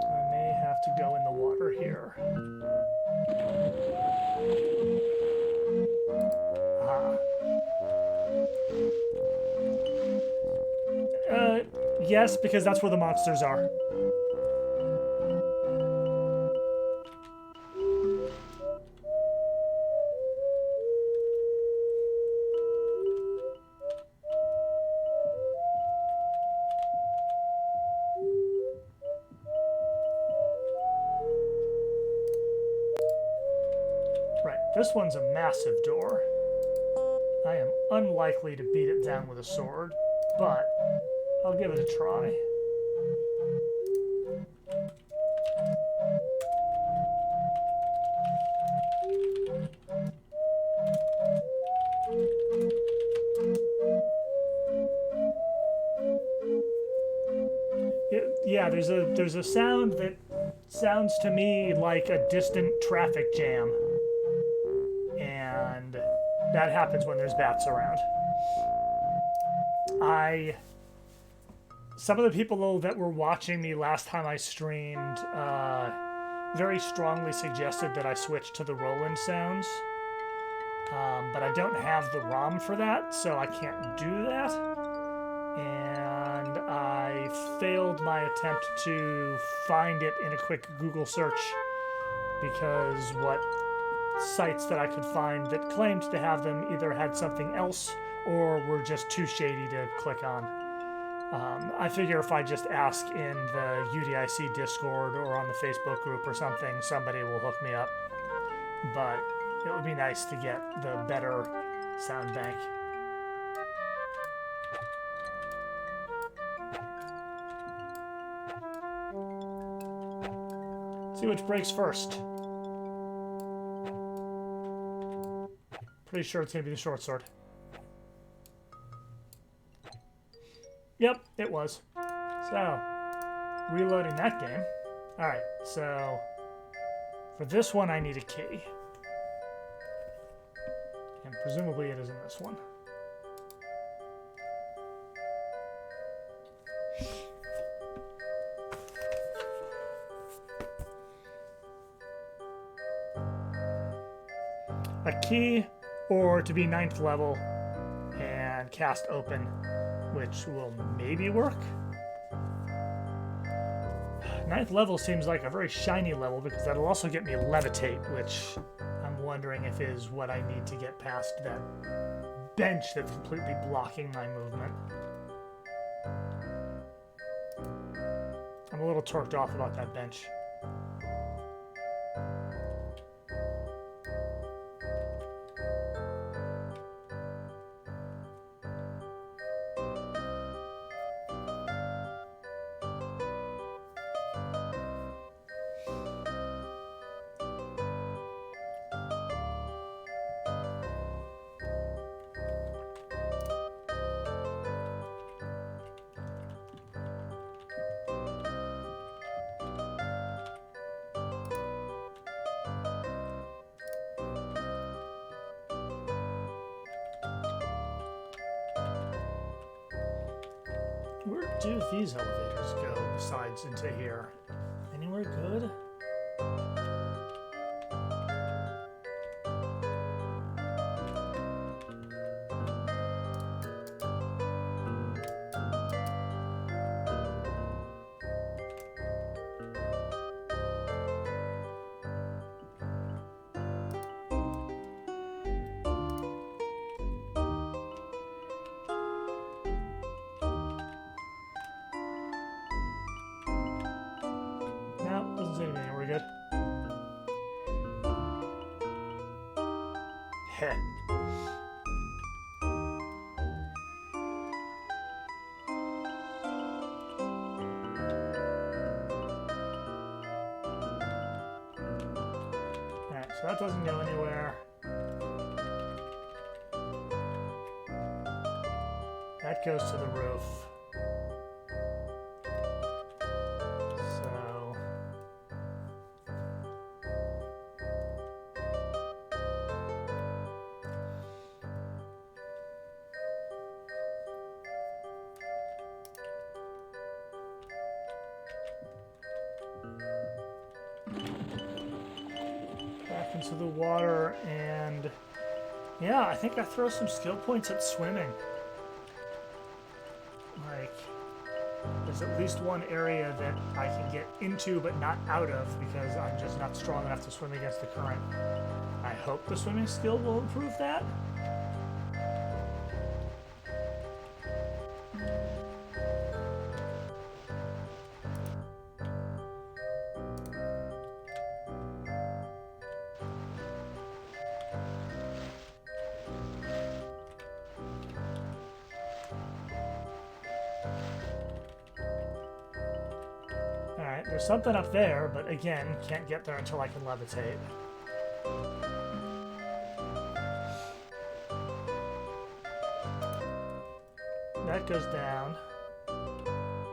I may have to go in the water here. Yes, because that's where the monsters are. Right, this one's a massive door. I am unlikely to beat it down with a sword, but I'll give it a try. Yeah, there's a sound that sounds to me like a distant traffic jam. And that happens when there's bats around. Some of the people that were watching me last time I streamed very strongly suggested that I switch to the Roland sounds. But I don't have the ROM for that, so I can't do that. And I failed my attempt to find it in a quick Google search because what sites that I could find that claimed to have them either had something else or were just too shady to click on. I figure if I just ask in the UDIC Discord or on the Facebook group or something, somebody will hook me up. But it would be nice to get the better sound bank. See which breaks first. Pretty sure it's going to be the short sword. Yep, it was. So, reloading that game. Alright, so for this one I need a key. And presumably it is in this one. A key, or to be 9th level and cast open, which will maybe work. 9th level seems like a very shiny level because that'll also get me levitate, which I'm wondering if is what I need to get past that bench that's completely blocking my movement. I'm a little torqued off about that bench. Where do these elevators go besides into here? Anywhere good? Heh. Alright, so that doesn't go anywhere. That goes to the roof. So... back into the water, and... yeah, I think I throw some skill points at swimming. Like, there's at least one area that I can get into but not out of because I'm just not strong enough to swim against the current. I hope the swimming skill will improve that. Alright, there's something up there, but again, can't get there until I can levitate. That goes down.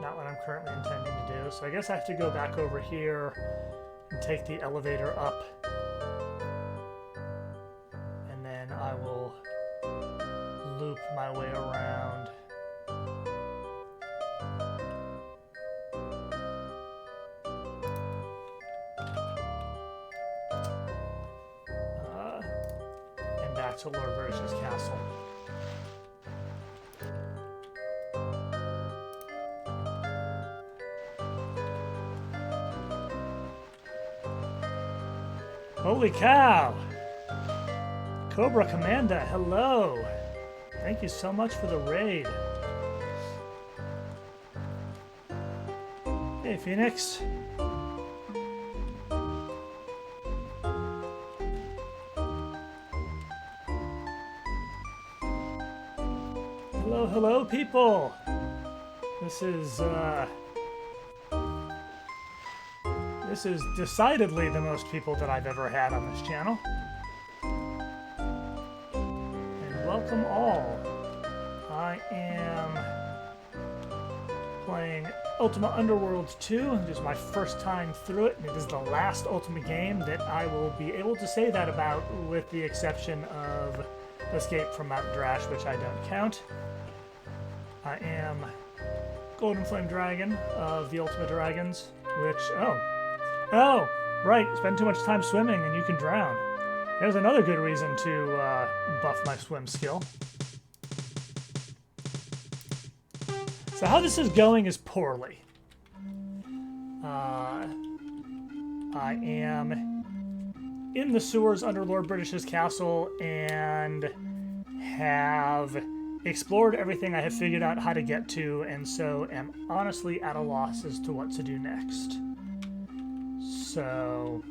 Not what I'm currently intending to do, so I guess I have to go back over here and take the elevator up. And then I will loop my way around. Back to Lord British's castle. Holy cow! Cobra Commander, hello! Thank you so much for the raid. Hey, Phoenix. Hello, people! This is decidedly the most people that I've ever had on this channel. And welcome all. I am playing Ultima Underworld II. It is my first time through it, and it is the last Ultima game that I will be able to say that about, with the exception of Escape from Mount Drash, which I don't count. I am Golden Flame Dragon of the Ultima Dragons, which, oh, right, spend too much time swimming and you can drown. There's another good reason to buff my swim skill. So how this is going is poorly. I am in the sewers under Lord British's castle and have explored everything I have figured out how to get to, and so am honestly at a loss as to what to do next. So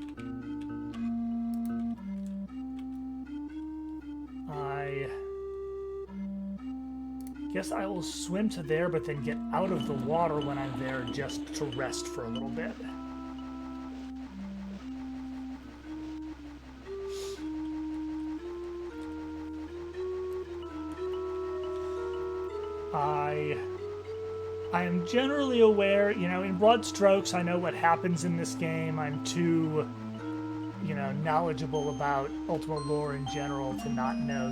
I guess I will swim to there, but then get out of the water when I'm there just to rest for a little bit. I am generally aware, you know, in broad strokes, I know what happens in this game. I'm too, you know, knowledgeable about Ultima lore in general to not know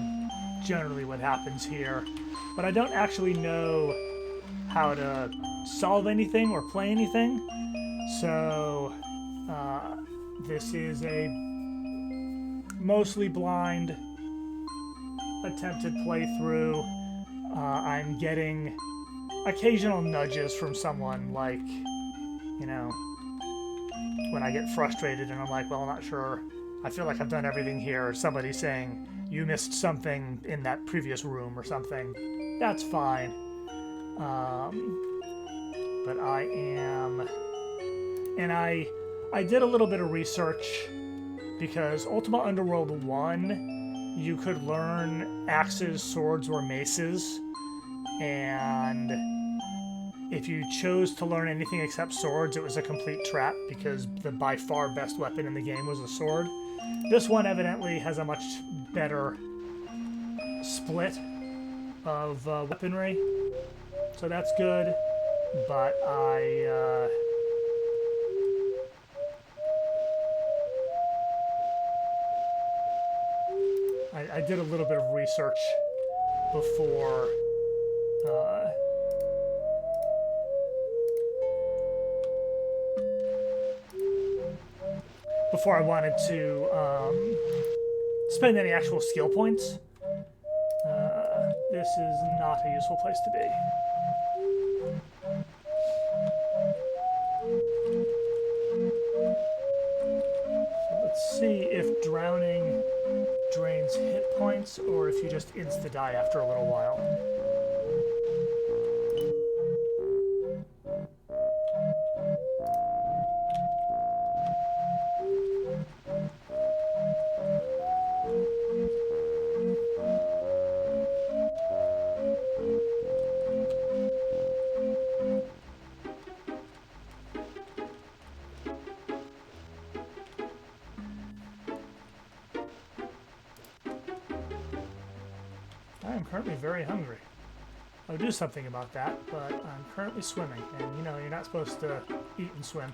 generally what happens here. But I don't actually know how to solve anything or play anything. So, this is a mostly blind attempted playthrough. I'm getting occasional nudges from someone, like, you know, when I get frustrated and I'm like, well, I'm not sure, I feel like I've done everything here, or somebody saying, you missed something in that previous room or something. That's fine. But I am... And I did a little bit of research, because Ultima Underworld 1 you could learn axes, swords, or maces, and if you chose to learn anything except swords, it was a complete trap because the by far best weapon in the game was a sword. This one evidently has a much better split of weaponry, so that's good, but I did a little bit of research before before I wanted to spend any actual skill points. This is not a useful place to be. So let's see if drowning drains hit points or if you just insta-die after a little while. I am currently very hungry. I'll do something about that, but I'm currently swimming, and you know, you're not supposed to eat and swim.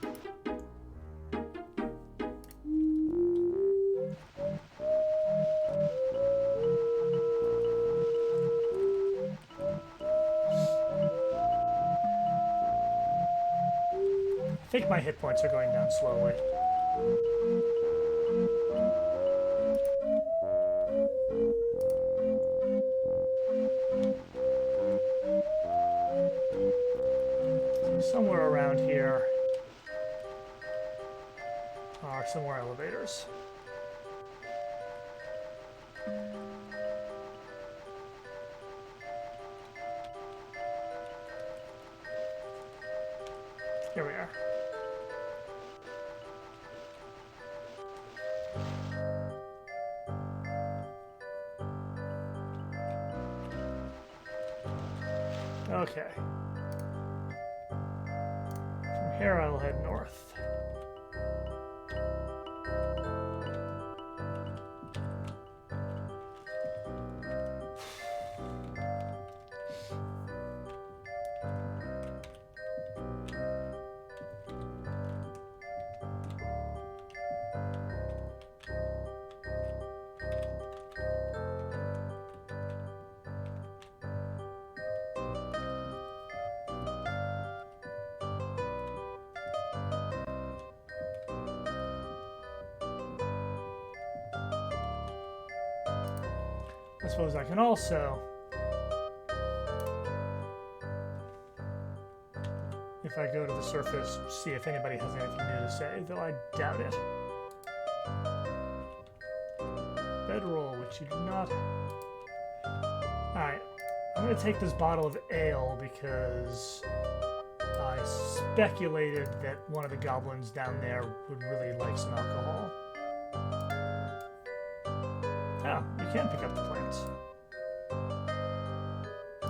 I think my hit points are going down slowly. Somewhere around here are some more elevators. Here we are. Okay. From here I'll head north. I suppose I can also, if I go to the surface, see if anybody has anything new to say, though I doubt it. Bedroll, which you do not. Alright, I'm going to take this bottle of ale because I speculated that one of the goblins down there would really like some alcohol. Oh, you can pick up the plants. I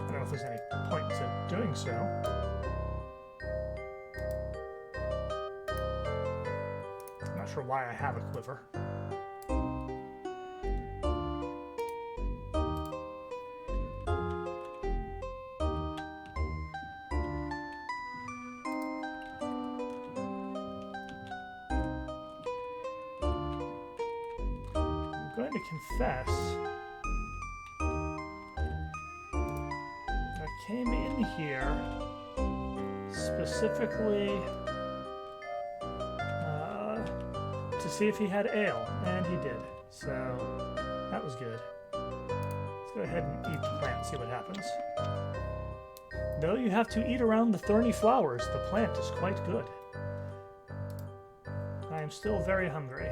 don't know if there's any point to doing so. I'm not sure why I have a quiver. I'm going to confess I came in here specifically to see if he had ale, and he did, so that was good. Let's go ahead and eat the plant, see what happens. Though you have to eat around the thorny flowers, the plant is quite good. I am still very hungry.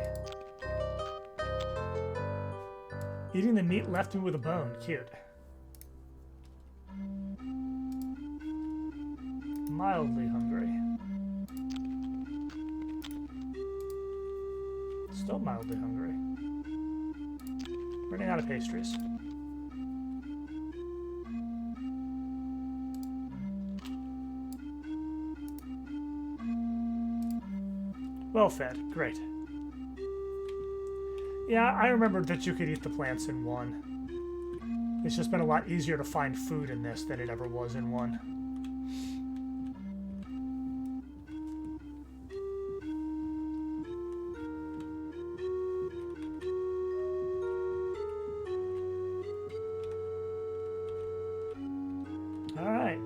Eating the meat left me with a bone. Cute. Mildly hungry. Still mildly hungry. Running out of pastries. Well fed. Great. Yeah, I remembered that you could eat the plants in one. It's just been a lot easier to find food in this than it ever was in one. All right.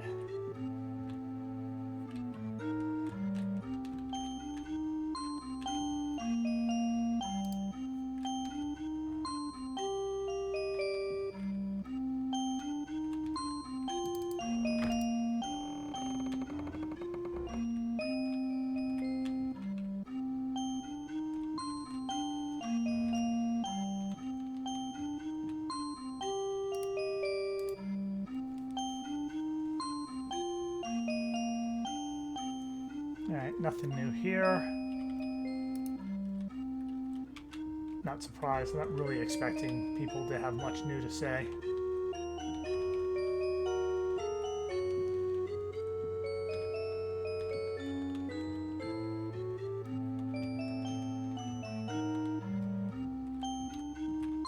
Alright, nothing new here. Not surprised, not really expecting people to have much new to say.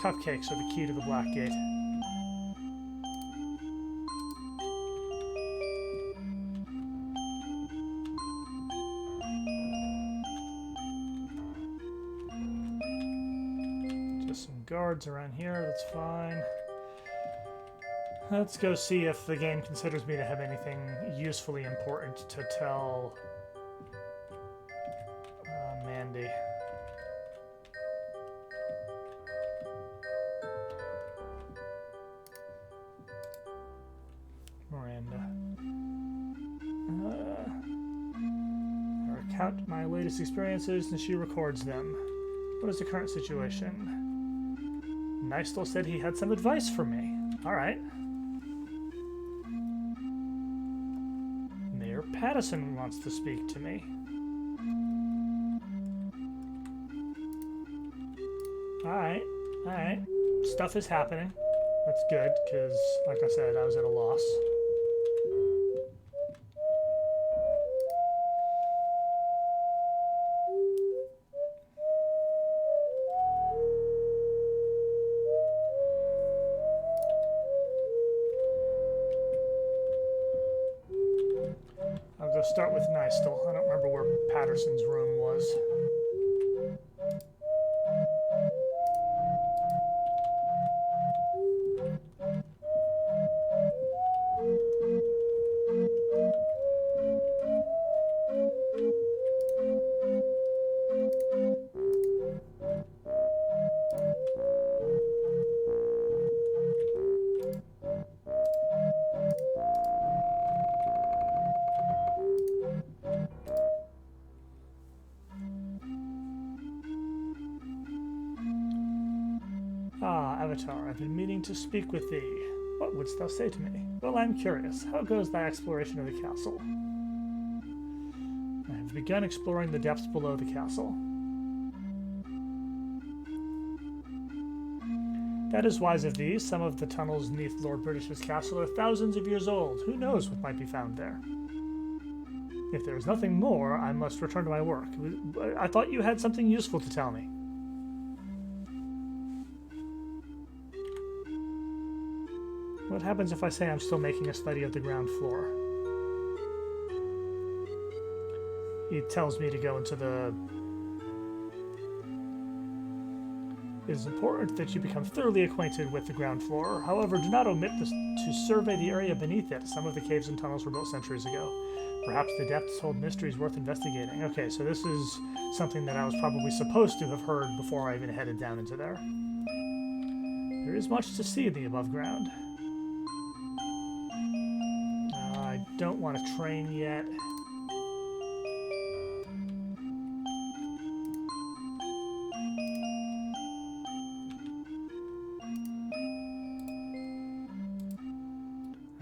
Cupcakes are the key to the Black Gate. Guards around here, that's fine. Let's go see if the game considers me to have anything usefully important to tell Mandy. Miranda. I recount my latest experiences and she records them. What is the current situation? Nystel said he had some advice for me. All right. Mayor Pattison wants to speak to me. All right. All right. Stuff is happening. That's good, because, like I said, I was at a loss. I'll go start with Nystel. I don't remember where Patterson's room was. Avatar, I've been meaning to speak with thee. What wouldst thou say to me? Well, I am curious. How goes thy exploration of the castle? I have begun exploring the depths below the castle. That is wise of thee. Some of the tunnels beneath Lord British's castle are thousands of years old. Who knows what might be found there? If there is nothing more, I must return to my work. I thought you had something useful to tell me. What happens if I say I'm still making a study of the ground floor? He tells me to go into the... It is important that you become thoroughly acquainted with the ground floor. However, do not omit to survey the area beneath it. Some of the caves and tunnels were built centuries ago. Perhaps the depths hold mysteries worth investigating. Okay, so this is something that I was probably supposed to have heard before I even headed down into there. There is much to see in the above ground. I don't want to train yet.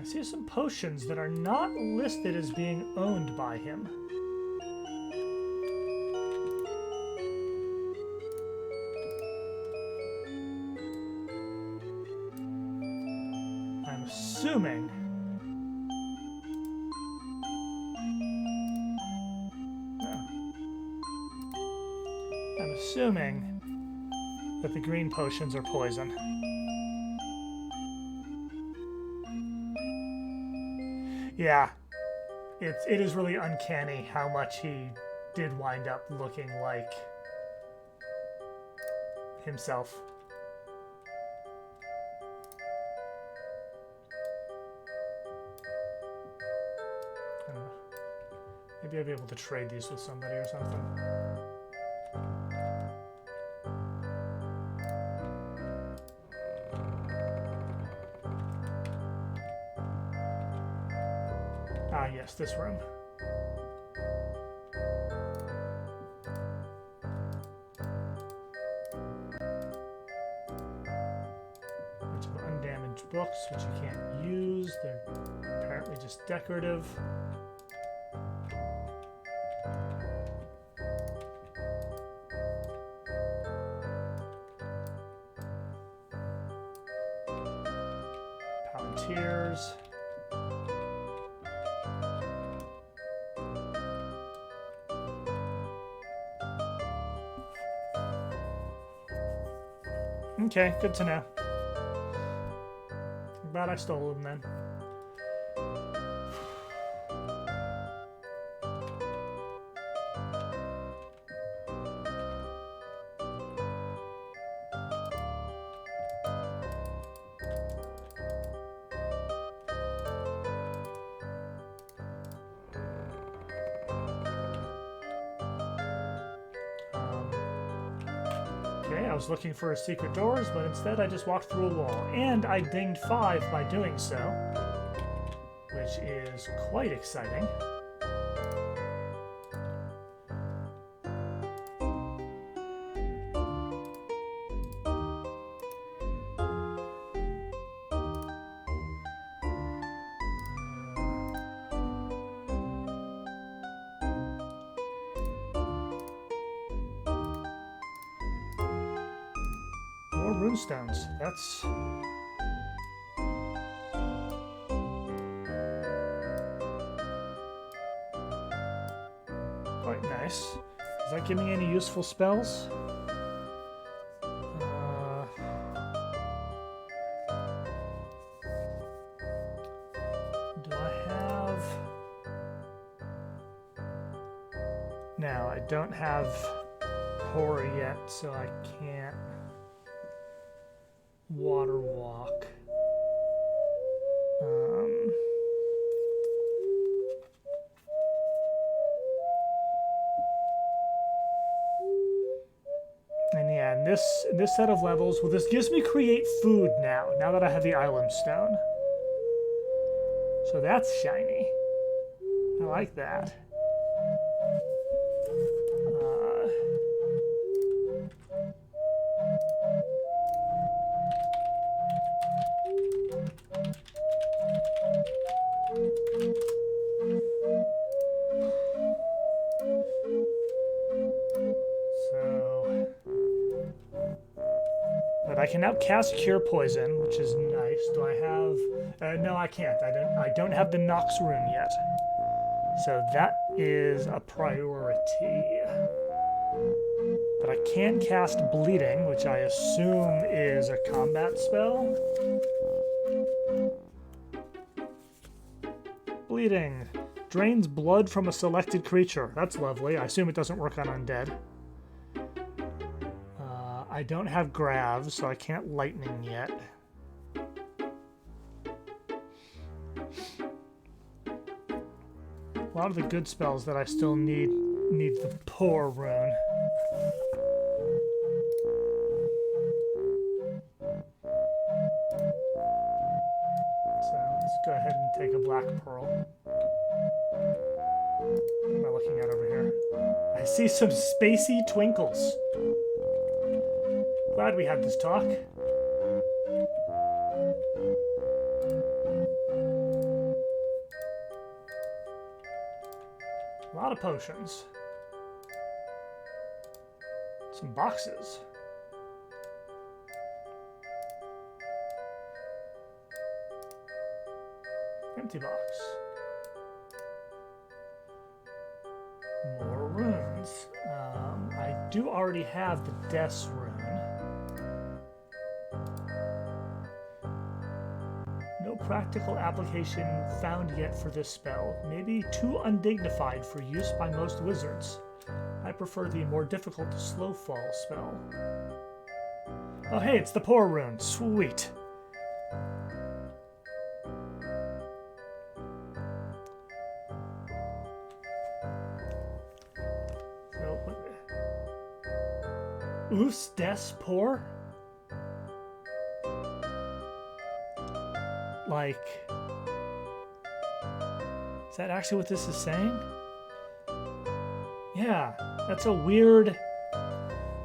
I see some potions that are not listed as being owned by him. assuming... I'm assuming that the green potions are poison. Yeah, it is really uncanny how much he did wind up looking like himself. Maybe I'd be able to trade these with somebody or something. Ah, yes, this room. Bunch of undamaged books, which you can't use. They're apparently just decorative. Palantirs. Okay, good to know. I'm glad I stole them then. I was looking for secret doors, but instead I just walked through a wall. And I dinged 5 by doing so, which is quite exciting. Runestones. That's quite nice. Does that give me any useful spells? Do I have... No, I don't have horror yet, so I can't water walk. And yeah, in this set of levels, well, this gives me create food now that I have the island stone. So that's shiny. I like that. I can now cast Cure Poison, which is nice. Do I have... no, I can't. I don't have the Nox rune yet. So that is a priority. But I can cast Bleeding, which I assume is a combat spell. Bleeding. Drains blood from a selected creature. That's lovely. I assume it doesn't work on undead. I don't have Grav, so I can't Lightning yet. A lot of the good spells that I still need the Pour rune. So let's go ahead and take a Black Pearl. What am I looking at over here? I see some spacey twinkles. Glad we had this talk. A lot of potions. Some boxes. Empty box. More runes. I do already have the Death's rune. No practical application found yet for this spell. Maybe too undignified for use by most wizards. I prefer the more difficult slow fall spell. Oh hey, it's the Pour rune. Sweet. Us des Pour? Like, is that actually what this is saying? Yeah, that's a weird,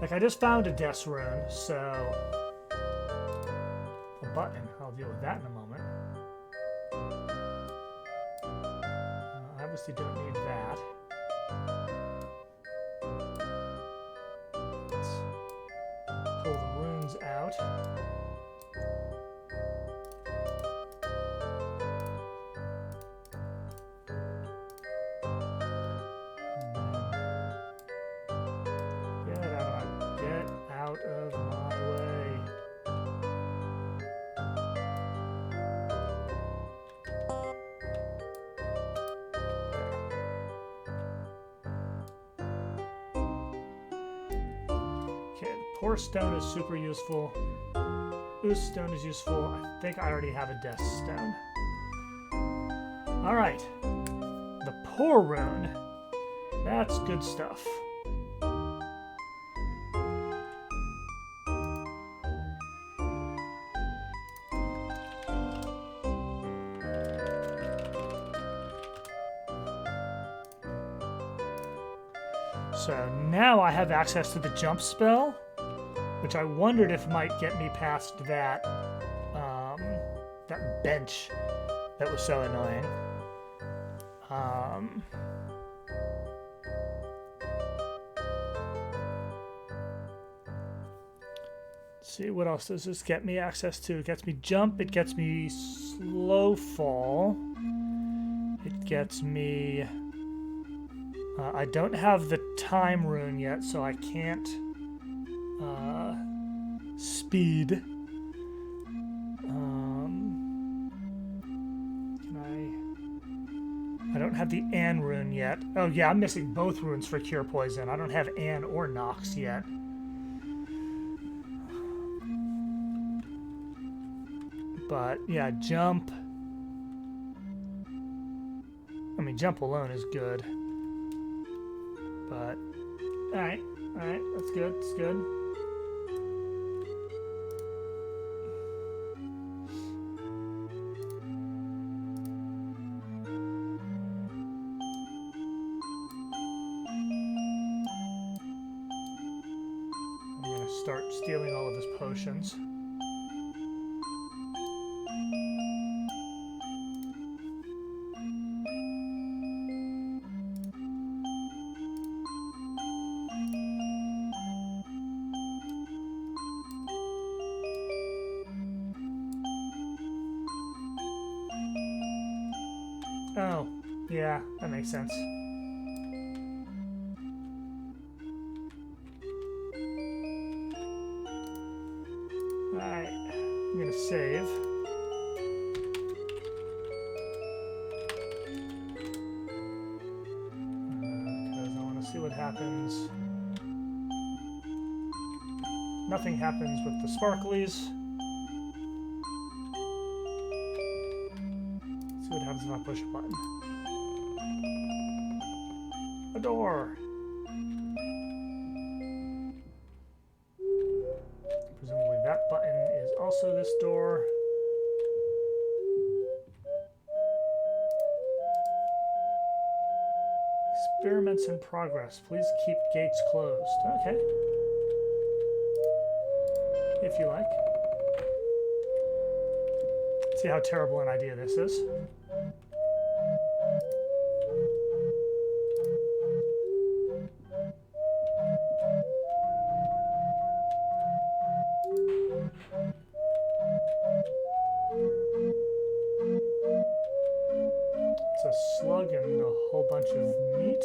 like I just found a Death rune, so a button, I'll deal with that in a moment. Obviously don't need that. Let's pull the runes out. Get out of my way. Okay, the Pour stone is super useful. Us stone is useful. I think I already have a Death stone. Alright. The Pour rune. That's good stuff. So now I have access to the jump spell, which I wondered if might get me past that that bench that was so annoying. Let's see, what else does this get me access to? It gets me jump, it gets me slow fall, it gets me... I don't have the time rune yet, so I can't speed. I don't have the An rune yet. Oh yeah, I'm missing both runes for Cure Poison. I don't have An or Nox yet. But yeah, jump. I mean, jump alone is good. But, alright, that's good, that's good. I'm gonna start stealing all of his potions. Oh, yeah, that makes sense. Alright, I'm gonna save. Because I want to see what happens. Nothing happens with the sparklies. What happens if I push a button? A door! Presumably that button is also this door. Experiments in progress. Please keep gates closed. Okay. If you like. See how terrible an idea this is. bunch of meat.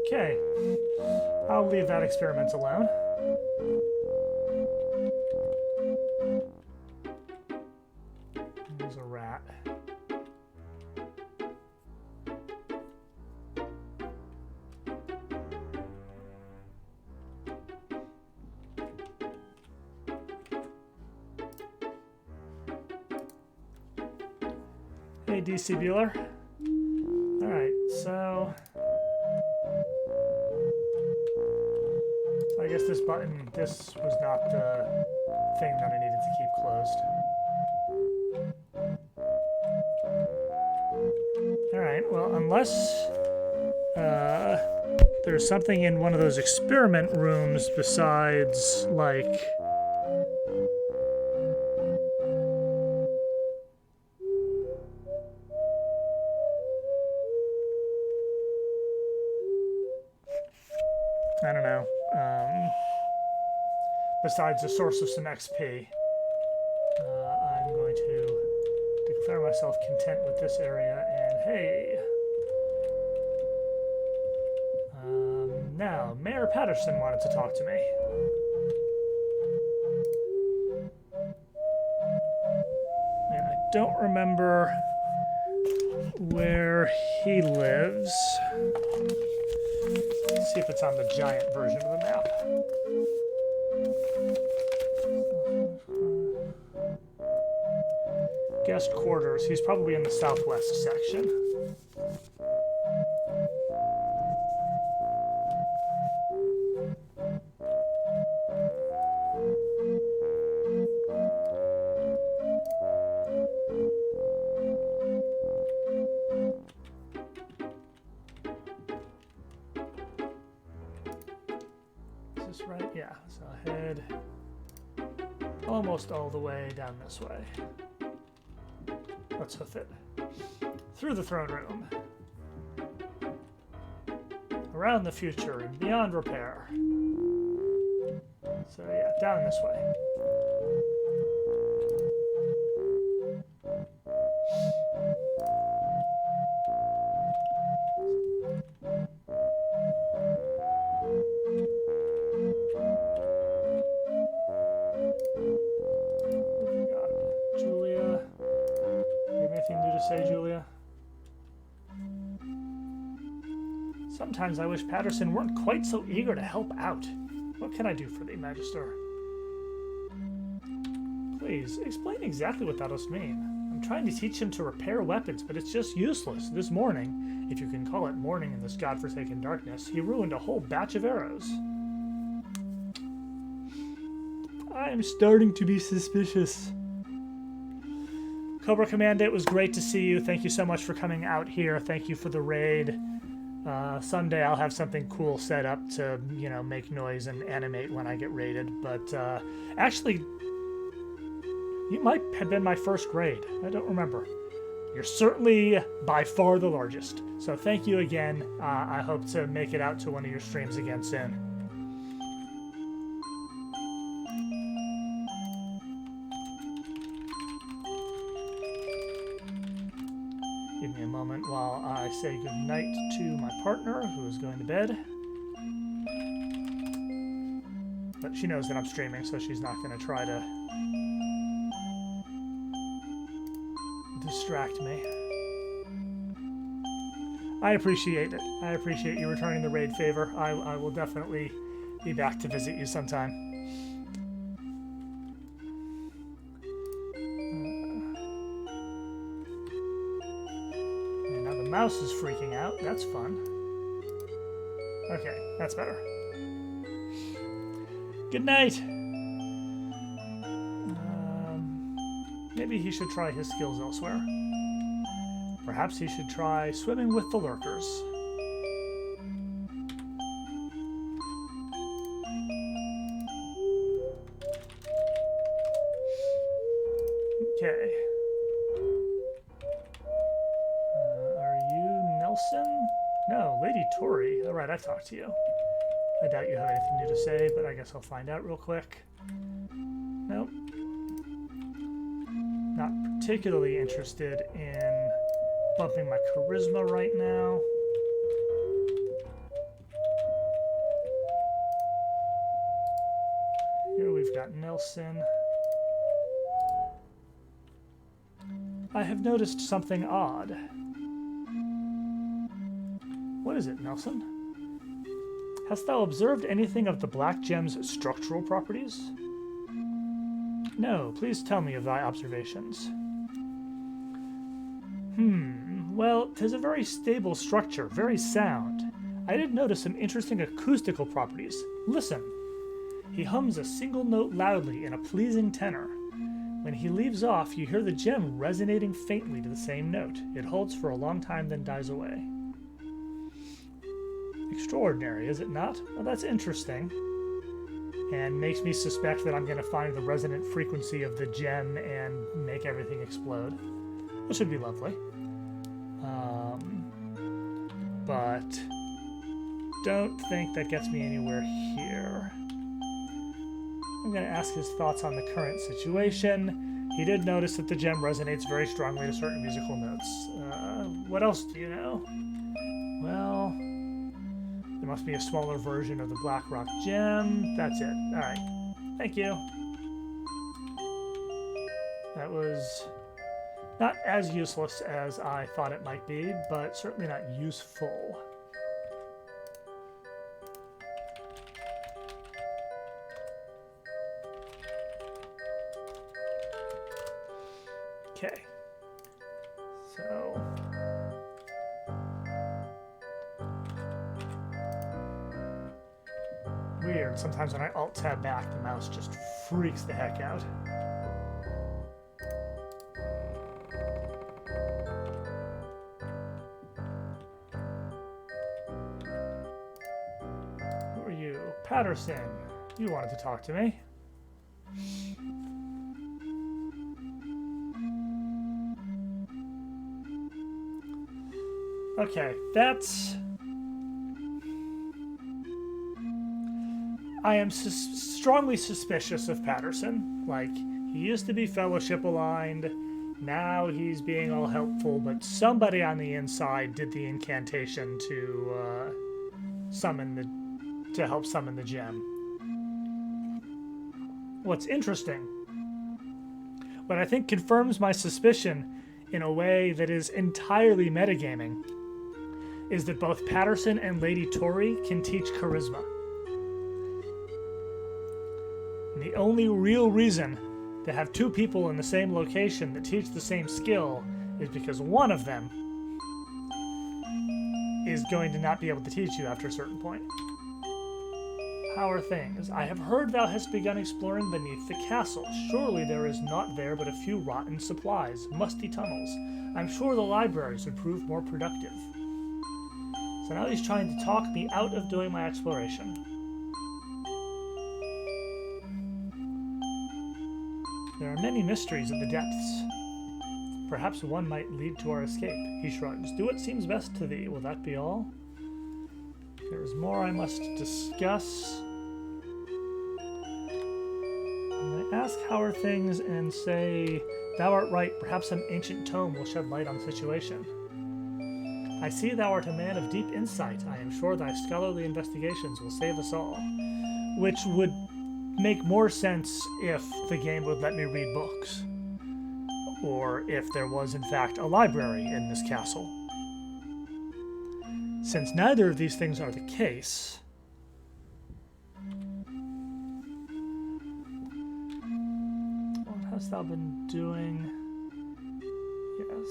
Okay, I'll leave that experiment alone. There's a rat. Hey, DC Bueller. Alright, so I guess this button, this was not the thing that I needed to keep closed. Alright, well, unless there's something in one of those experiment rooms besides, like, I don't know, besides the source of some XP, I'm going to declare myself content with this area, and hey, now, Mayor Patterson wanted to talk to me. And I don't remember where he lives. Let's see if it's on the giant version of the map. Guest quarters. He's probably in the southwest section. Is this right? Yeah, so head almost all the way down this way. Let's hoof it. Through the throne room. Around the future and beyond repair. So yeah, down this way. Sometimes I wish Patterson weren't quite so eager to help out. What can I do for thee, Magister? Please, explain exactly what thou dost mean. I'm trying to teach him to repair weapons, but it's just useless. This morning, if you can call it morning in this godforsaken darkness, he ruined a whole batch of arrows. I am starting to be suspicious. Cobra Command, it was great to see you. Thank you so much for coming out here. Thank you for the raid. Someday I'll have something cool set up to, you know, make noise and animate when I get raided. But actually, you might have been my first raid. I don't remember. You're certainly by far the largest. So thank you again. I hope to make it out to one of your streams again soon. Give me a moment while I say goodnight to my partner, who is going to bed. But she knows that I'm streaming, so she's not going to try to distract me. I appreciate it. I appreciate you returning the raid favor. I will definitely be back to visit you sometime. Mouse is freaking out. That's fun. Okay, that's better. Good night. Maybe he should try his skills elsewhere. Perhaps he should try swimming with the lurkers. Okay. Oh, Lady Tori. All right, I talked to you. I doubt you have anything new to say, but I guess I'll find out real quick. Nope. Not particularly interested in bumping my charisma right now. Here we've got Nelson. I have noticed something odd. What is it, Nelson? Hast thou observed anything of the black gem's structural properties? No, please tell me of thy observations. Well, 'tis a very stable structure, very sound. I did notice some interesting acoustical properties. Listen. He hums a single note loudly in a pleasing tenor. When he leaves off, you hear the gem resonating faintly to the same note. It holds for a long time, then dies away. Extraordinary, is it not? Well, that's interesting. And makes me suspect that I'm going to find the resonant frequency of the gem and make everything explode. Which would be lovely. But don't think that gets me anywhere here. I'm going to ask his thoughts on the current situation. He did notice that the gem resonates very strongly to certain musical notes. What else do you know? Well, there must be a smaller version of the Black Rock gem. That's it. All right. Thank you. That was not as useless as I thought it might be, but certainly not useful. Okay. So weird. Sometimes when I Alt-Tab back, the mouse just freaks the heck out. Who are you? Patterson. You wanted to talk to me. Okay, that's... I am strongly suspicious of Patterson. Like, he used to be Fellowship aligned, now he's being all helpful, but somebody on the inside did the incantation to help summon the gem. What's interesting, what I think confirms my suspicion in a way that is entirely metagaming, is that both Patterson and Lady Tori can teach charisma. And the only real reason to have two people in the same location that teach the same skill is because one of them is going to not be able to teach you after a certain point. How are things? I have heard thou hast begun exploring beneath the castle. Surely there is naught there but a few rotten supplies, musty tunnels. I'm sure the libraries would prove more productive. So now he's trying to talk me out of doing my exploration. There are many mysteries in the depths. Perhaps one might lead to our escape. He shrugs. Do what seems best to thee. Will that be all? There is more I must discuss. I'm going to ask how are things and say, thou art right. Perhaps some ancient tome will shed light on the situation. I see thou art a man of deep insight. I am sure thy scholarly investigations will save us all. Which would make more sense if the game would let me read books. Or if there was, in fact, a library in this castle. Since neither of these things are the case, what hast thou been doing? Yes.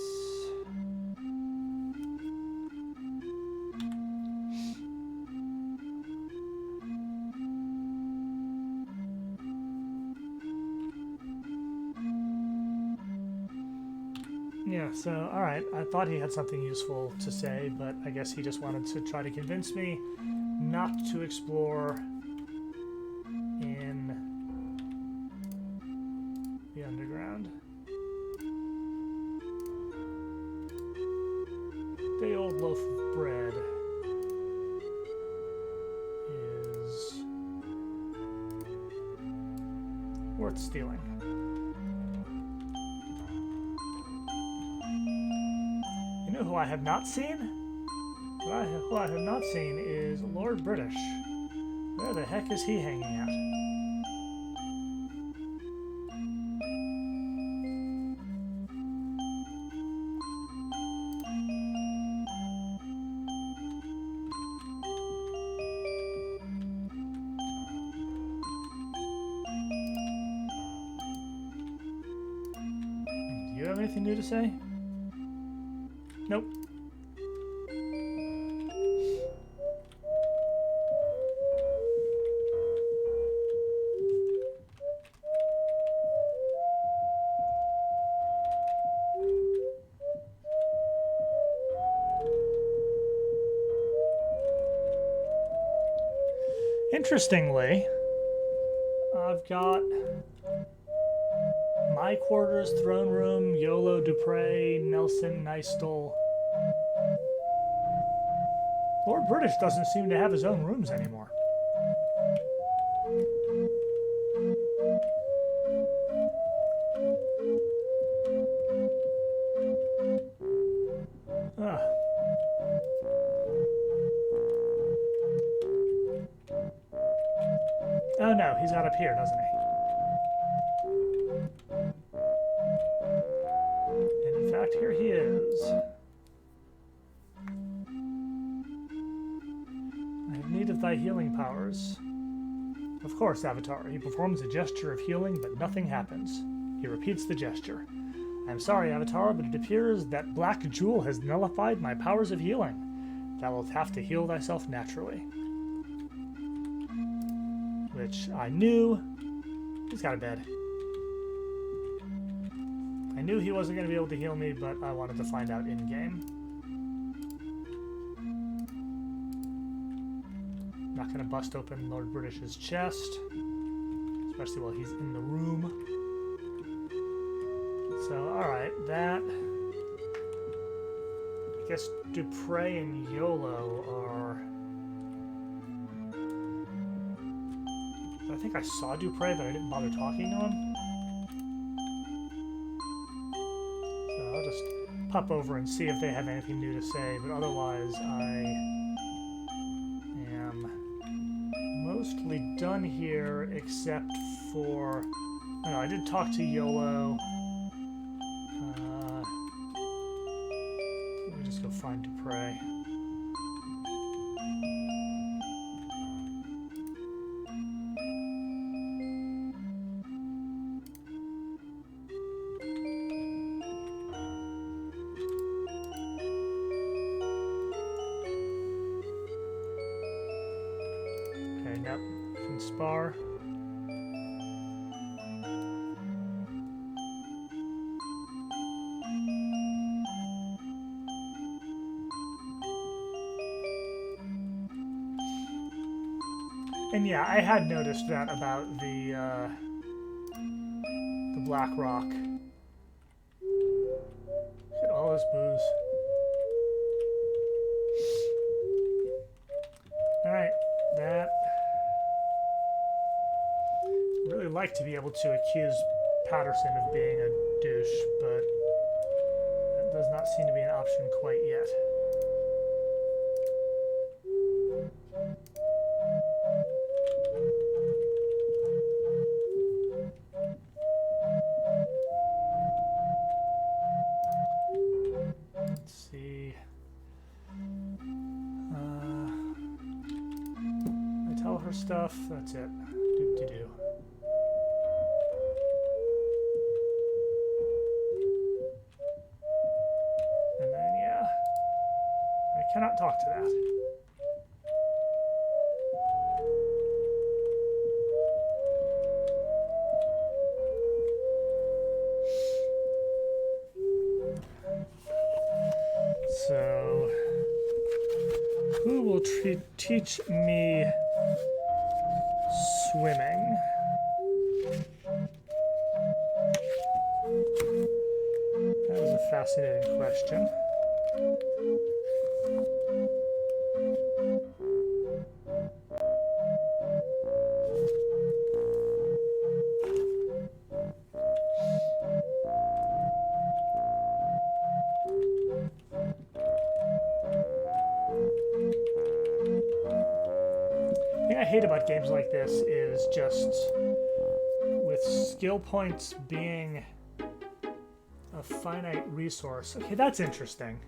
Yeah, so, alright, I thought he had something useful to say, but I guess he just wanted to try to convince me not to explore in the underground. Day old loaf of bread. worth stealing. You know who I have not seen? Who I have not seen is Lord British. Where the heck is he hanging out? Do you have anything new to say? Nope. Interestingly, I've got my quarters, throne room, Yolo, Dupre, Nelson, Neistel. Lord British doesn't seem to have his own rooms anymore. Ah. Oh no, he's out up here, doesn't he? And in fact, here he is. I have need of thy healing powers. Of course, Avatar. He performs a gesture of healing, but nothing happens. He repeats the gesture. I'm sorry, Avatar, but it appears that Black Jewel has nullified my powers of healing. Thou wilt have to heal thyself naturally. Which I knew. He's got a bed. I knew he wasn't going to be able to heal me, but I wanted to find out in-game. Not going to bust open Lord British's chest, especially while he's in the room. So, alright, that... I guess Dupre and Yolo are... I think I saw Dupre, but I didn't bother talking to him. So I'll just pop over and see if they have anything new to say, but otherwise I am mostly done here except for... I don't know, I did talk to Yolo. Let me just go find Dupre. Yep, can spar. And yeah, I had noticed that about the Black Rock. Look at all this booze. Alright, that... really like to be able to accuse Patterson of being a douche, but that does not seem to be an option quite yet. Let's see. I tell her stuff, that's it. Doop-de-doo. Cannot talk to that. So, who will teach me swimming? That is a fascinating question. thing I hate about games like this is just with skill points being a finite resource. Okay, that's interesting.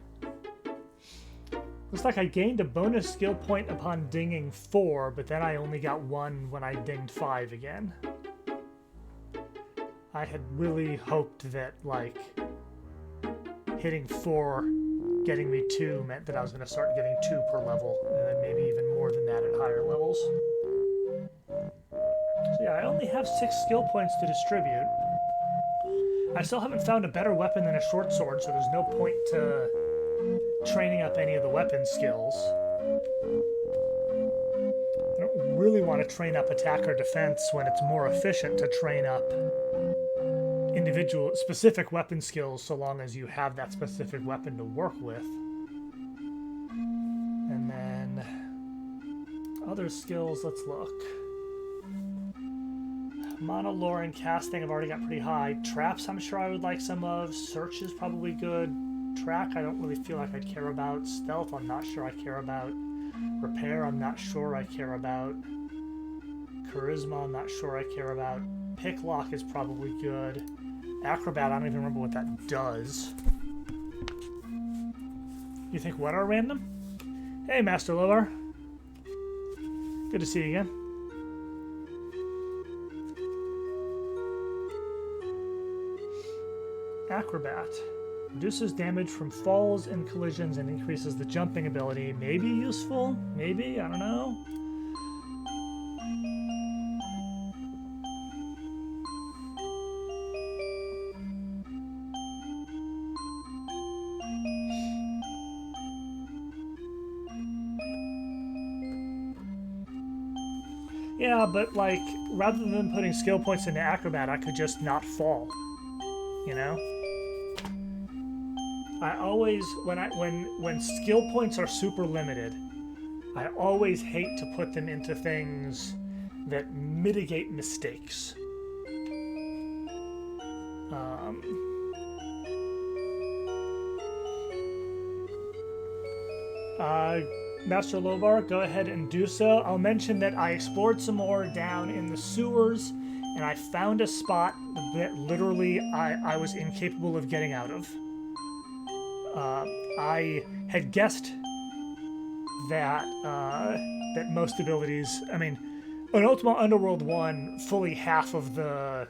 Looks like I gained a bonus skill point upon dinging 4, but then I only got 1 when I dinged 5 again. I had really hoped that, like, hitting 4, getting me 2 meant that I was going to start getting 2 per level, and then maybe even more than that at higher levels. So yeah, I only have 6 skill points to distribute. I still haven't found a better weapon than a short sword, so there's no point to training up any of the weapon skills. I don't really want to train up attack or defense when it's more efficient to train up individual specific weapon skills so long as you have that specific weapon to work with. And then other skills, let's look. Mana, lore, and casting I've already got pretty high. Traps I'm sure I would like some of. Search is probably good. Track I don't really feel like I'd care about. Stealth I'm not sure I care about. Repair I'm not sure I care about. Charisma I'm not sure I care about. Picklock is probably good. Acrobat I don't even remember what that does. You think what are random? Hey Master Lower. Good to see you again. Acrobat. Reduces damage from falls and collisions and increases the jumping ability. Maybe useful? Maybe? I don't know. Yeah, but like, rather than putting skill points into Acrobat, I could just not fall. You know? I always, when skill points are super limited, I always hate to put them into things that mitigate mistakes. Master Lobar, go ahead and do so. I'll mention that I explored some more down in the sewers, and I found a spot that literally I was incapable of getting out of. I had guessed that that most abilities, I mean, in Ultima Underworld 1, fully half of the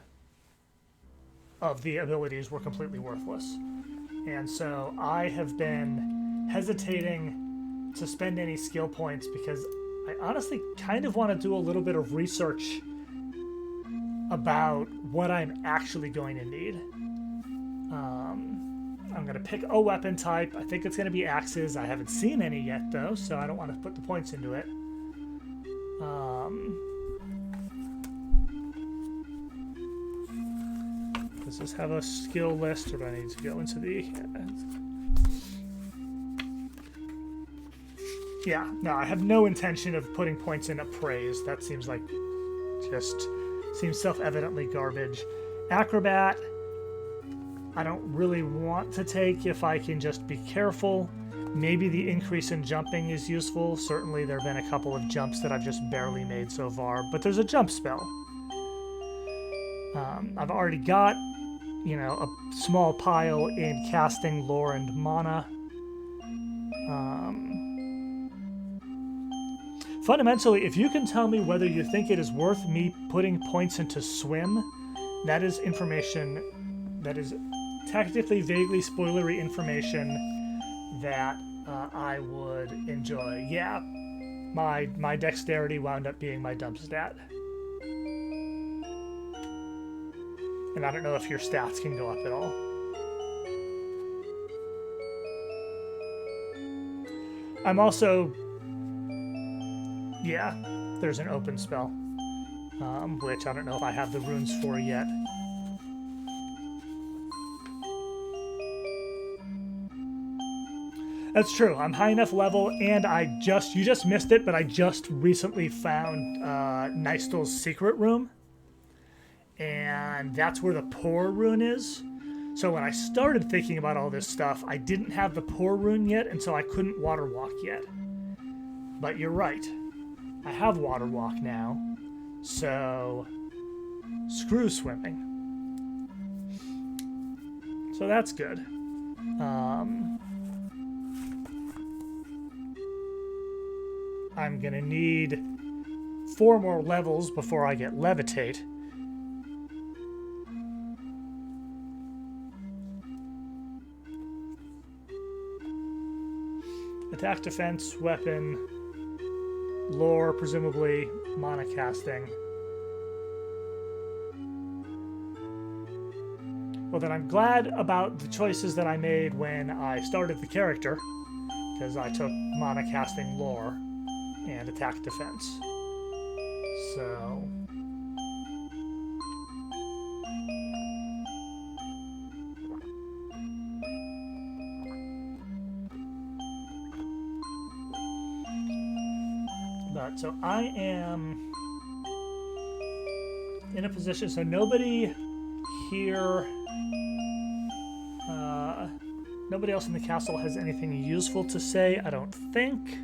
abilities were completely worthless. And so I have been hesitating to spend any skill points because I honestly kind of want to do a little bit of research about what I'm actually going to need. I'm going to pick a weapon type. I think it's going to be axes. I haven't seen any yet, though, so I don't want to put the points into it. Does this have a skill list, or do I need to go into the... Yeah, no, I have no intention of putting points in appraise. That seems like seems self-evidently garbage. Acrobat, I don't really want to take if I can just be careful. Maybe the increase in jumping is useful. Certainly there have been a couple of jumps that I've just barely made so far, but there's a jump spell. I've already got, you know, a small pile in casting, lore, and mana. Fundamentally, if you can tell me whether you think it is worth me putting points into swim, that is information that is technically vaguely spoilery information that I would enjoy. Yeah, my dexterity wound up being my dump stat. And I don't know if your stats can go up at all. I'm also... Yeah, there's an open spell, which I don't know if I have the runes for yet. That's true. I'm high enough level, and you just missed it, but I just recently found Nystel's secret room, and that's where the Pour rune is. So when I started thinking about all this stuff, I didn't have the Pour rune yet, and so I couldn't water walk yet. But you're right. I have water walk now, so screw swimming. So that's good. I'm gonna need 4 more levels before I get levitate. Attack, defense, weapon, lore, presumably mana casting. Well, then I'm glad about the choices that I made when I started the character, because I took mana casting, lore, and attack, defense. So so I am in a position, so nobody here, nobody else in the castle has anything useful to say, I don't think.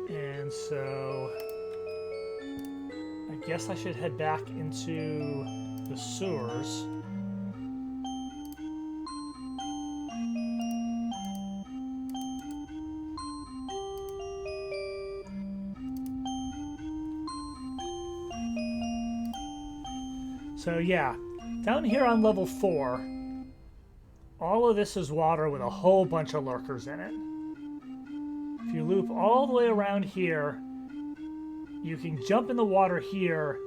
And so I guess I should head back into the sewers. So yeah, down here on level 4, all of this is water with a whole bunch of lurkers in it. If you loop all the way around here, you can jump in the water here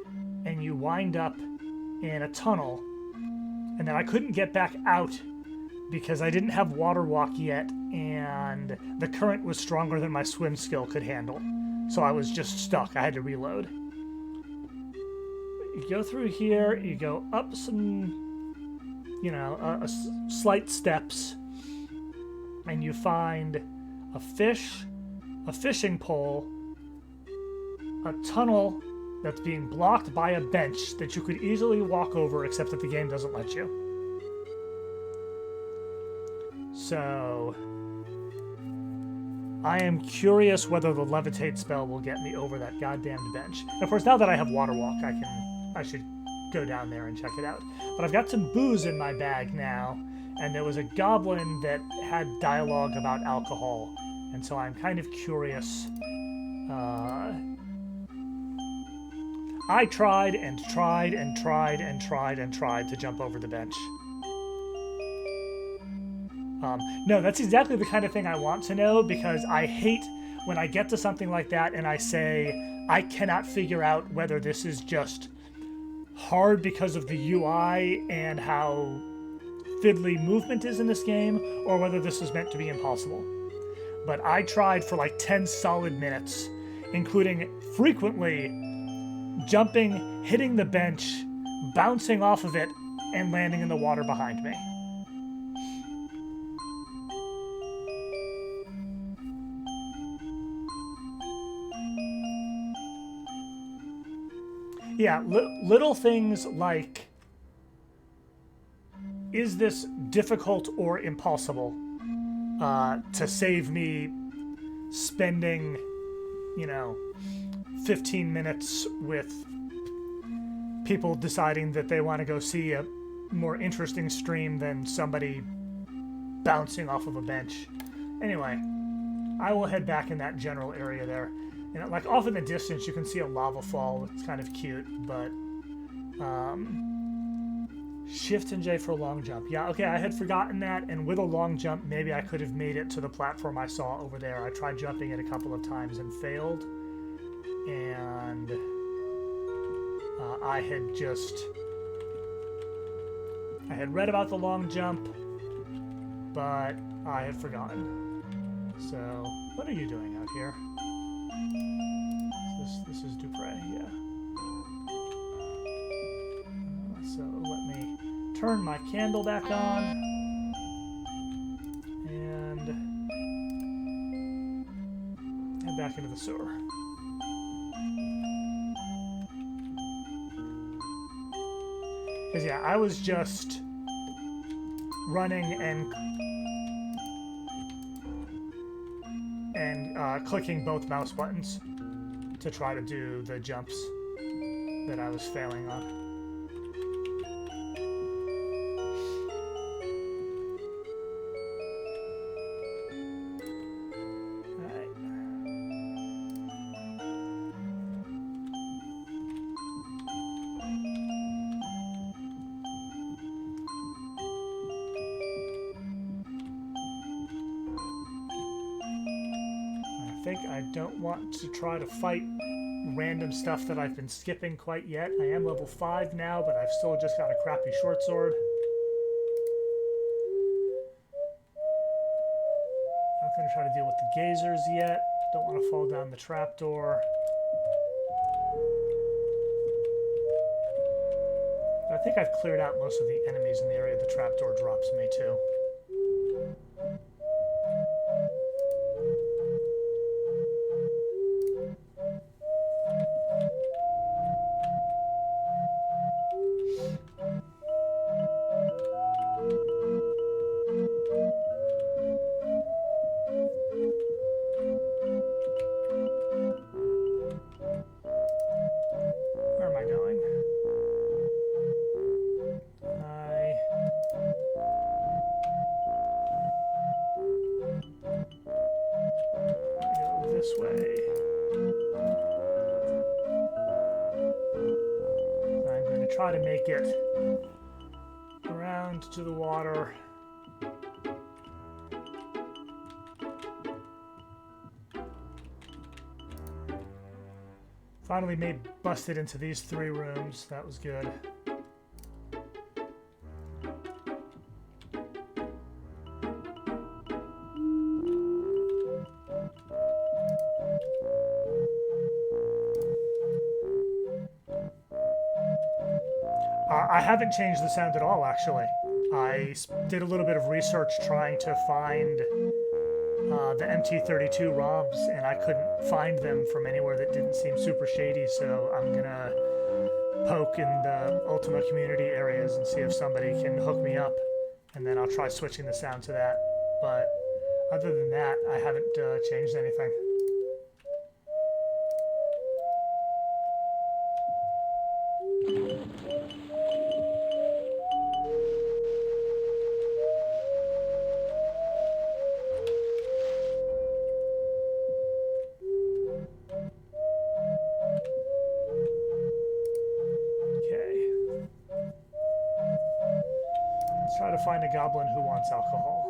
and you wind up in a tunnel. And then I couldn't get back out because I didn't have water walk yet and the current was stronger than my swim skill could handle. So I was just stuck. I had to reload. You go through here, you go up some, slight steps, and you find a fish, a fishing pole, a tunnel that's being blocked by a bench that you could easily walk over, except that the game doesn't let you. So I am curious whether the levitate spell will get me over that goddamned bench. And of course, now that I have water walk, I should go down there and check it out. But I've got some booze in my bag now, and there was a goblin that had dialogue about alcohol, and so I'm kind of curious. I tried and tried and tried and tried and tried to jump over the bench. No, that's exactly the kind of thing I want to know, because I hate when I get to something like that and I say, I cannot figure out whether this is just hard because of the UI and how fiddly movement is in this game, or whether this is meant to be impossible. But I tried for like 10 solid minutes, including frequently jumping, hitting the bench, bouncing off of it, and landing in the water behind me. Yeah, little things like, is this difficult or impossible to save me spending, 15 minutes with people deciding that they want to go see a more interesting stream than somebody bouncing off of a bench. Anyway, I will head back in that general area there. Like off in the distance, you can see a lava fall. It's kind of cute, but Shift and J for a long jump. Yeah, okay, I had forgotten that, and with a long jump, maybe I could have made it to the platform I saw over there. I tried jumping it a couple of times and failed, and I had read about the long jump, but I had forgotten. So, what are you doing out here? This is Dupre, yeah. So let me turn my candle back on and head back into the sewer. Because yeah, I was just running and clicking both mouse buttons to try to do the jumps that I was failing on. I don't want to try to fight random stuff that I've been skipping quite yet. I am level 5 now, but I've still just got a crappy short sword. Not going to try to deal with the gazers yet. Don't want to fall down the trapdoor. I think I've cleared out most of the enemies in the area the trapdoor drops me to. Try to make it around to the water. Finally busted into these 3 rooms. That was good. I haven't changed the sound at all, actually. I did a little bit of research trying to find the MT32 ROMs, and I couldn't find them from anywhere that didn't seem super shady, so I'm gonna poke in the Ultima community areas and see if somebody can hook me up, and then I'll try switching the sound to that. But other than that, I haven't changed anything. Try to find a goblin who wants alcohol.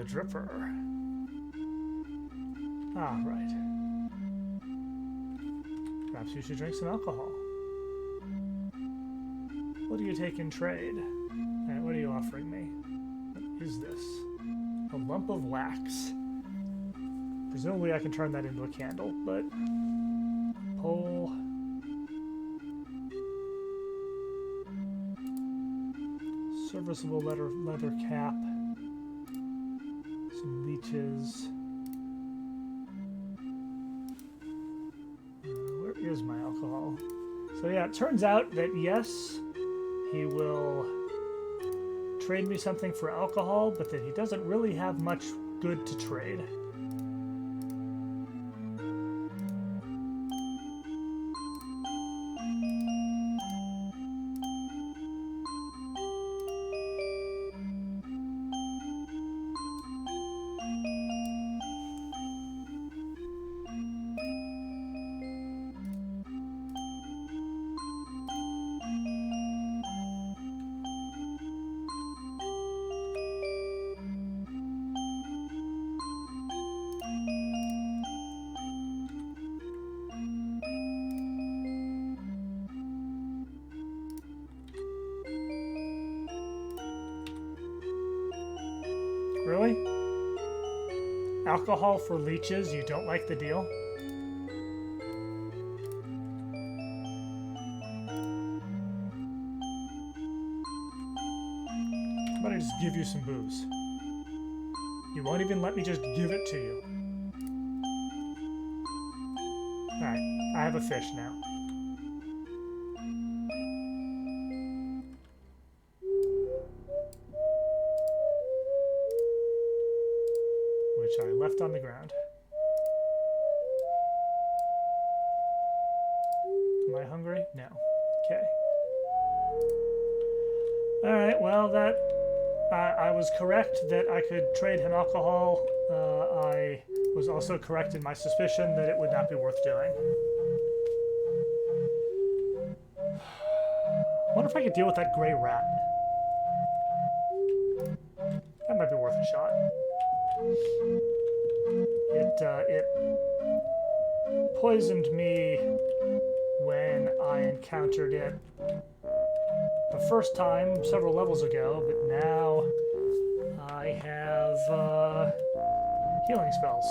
Dripper. Ah, right. Perhaps you should drink some alcohol. What do you take in trade? And what are you offering me? What is this? A lump of wax. Presumably I can turn that into a candle, but... Pole... Serviceable leather cap. Some leeches. Where is my alcohol? So yeah, it turns out that yes, he will trade me something for alcohol, but that he doesn't really have much good to trade. Really? Alcohol for leeches? You don't like the deal? How about I just give you some booze? You won't even let me just give it to you. Alright, I have a fish now. Which I left on the ground. Am I hungry? No. Okay. Alright, well, that... I was correct that I could trade him alcohol. I was also correct in my suspicion that it would not be worth doing. I wonder if I could deal with that gray rat. That might be worth a shot. It poisoned me when I encountered it the first time several levels ago, but now I have healing spells.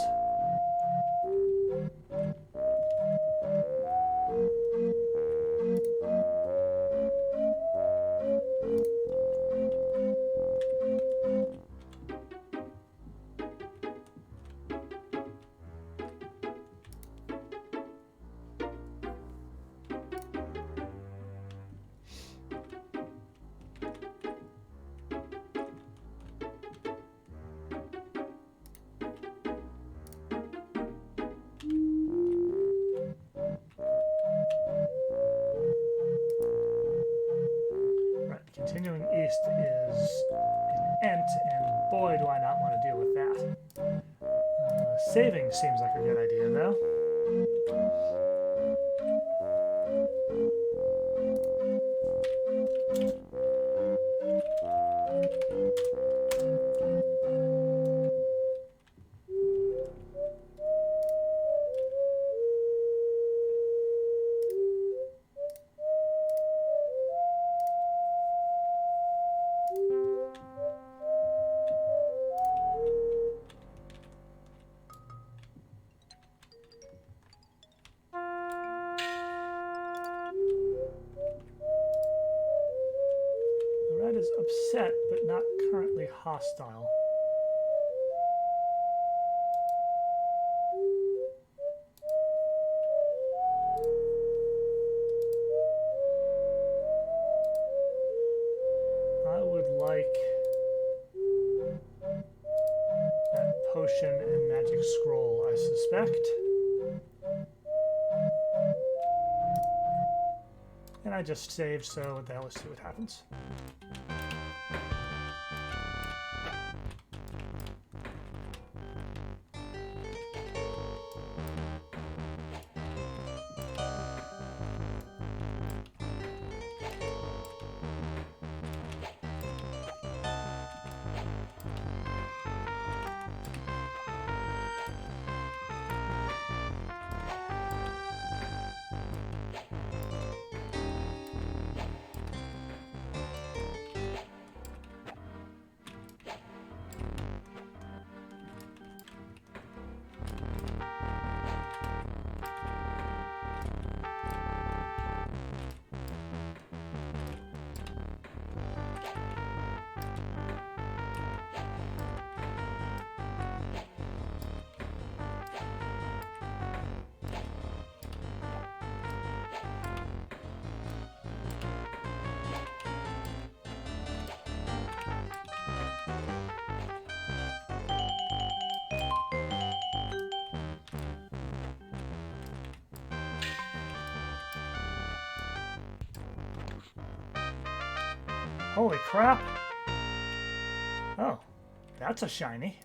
Continuing east is an Ent, and boy, do I not want to deal with that. Saving seems like a good idea, though. Is upset, but not currently hostile. I would like that potion and magic scroll, I suspect. And I just saved, so what the hell, let's see what happens. Holy crap! Oh, that's a shiny.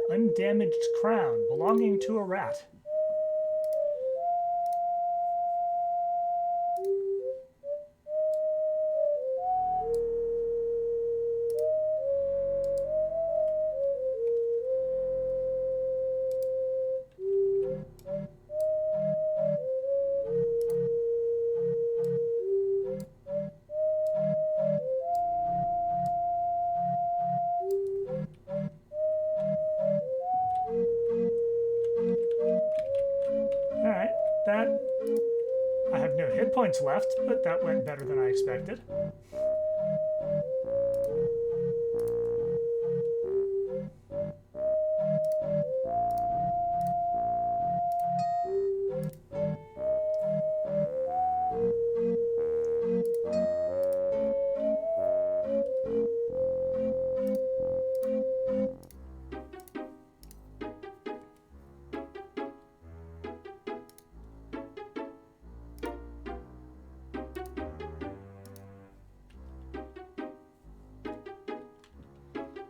An undamaged crown belonging to a rat. points left, but that went better than I expected.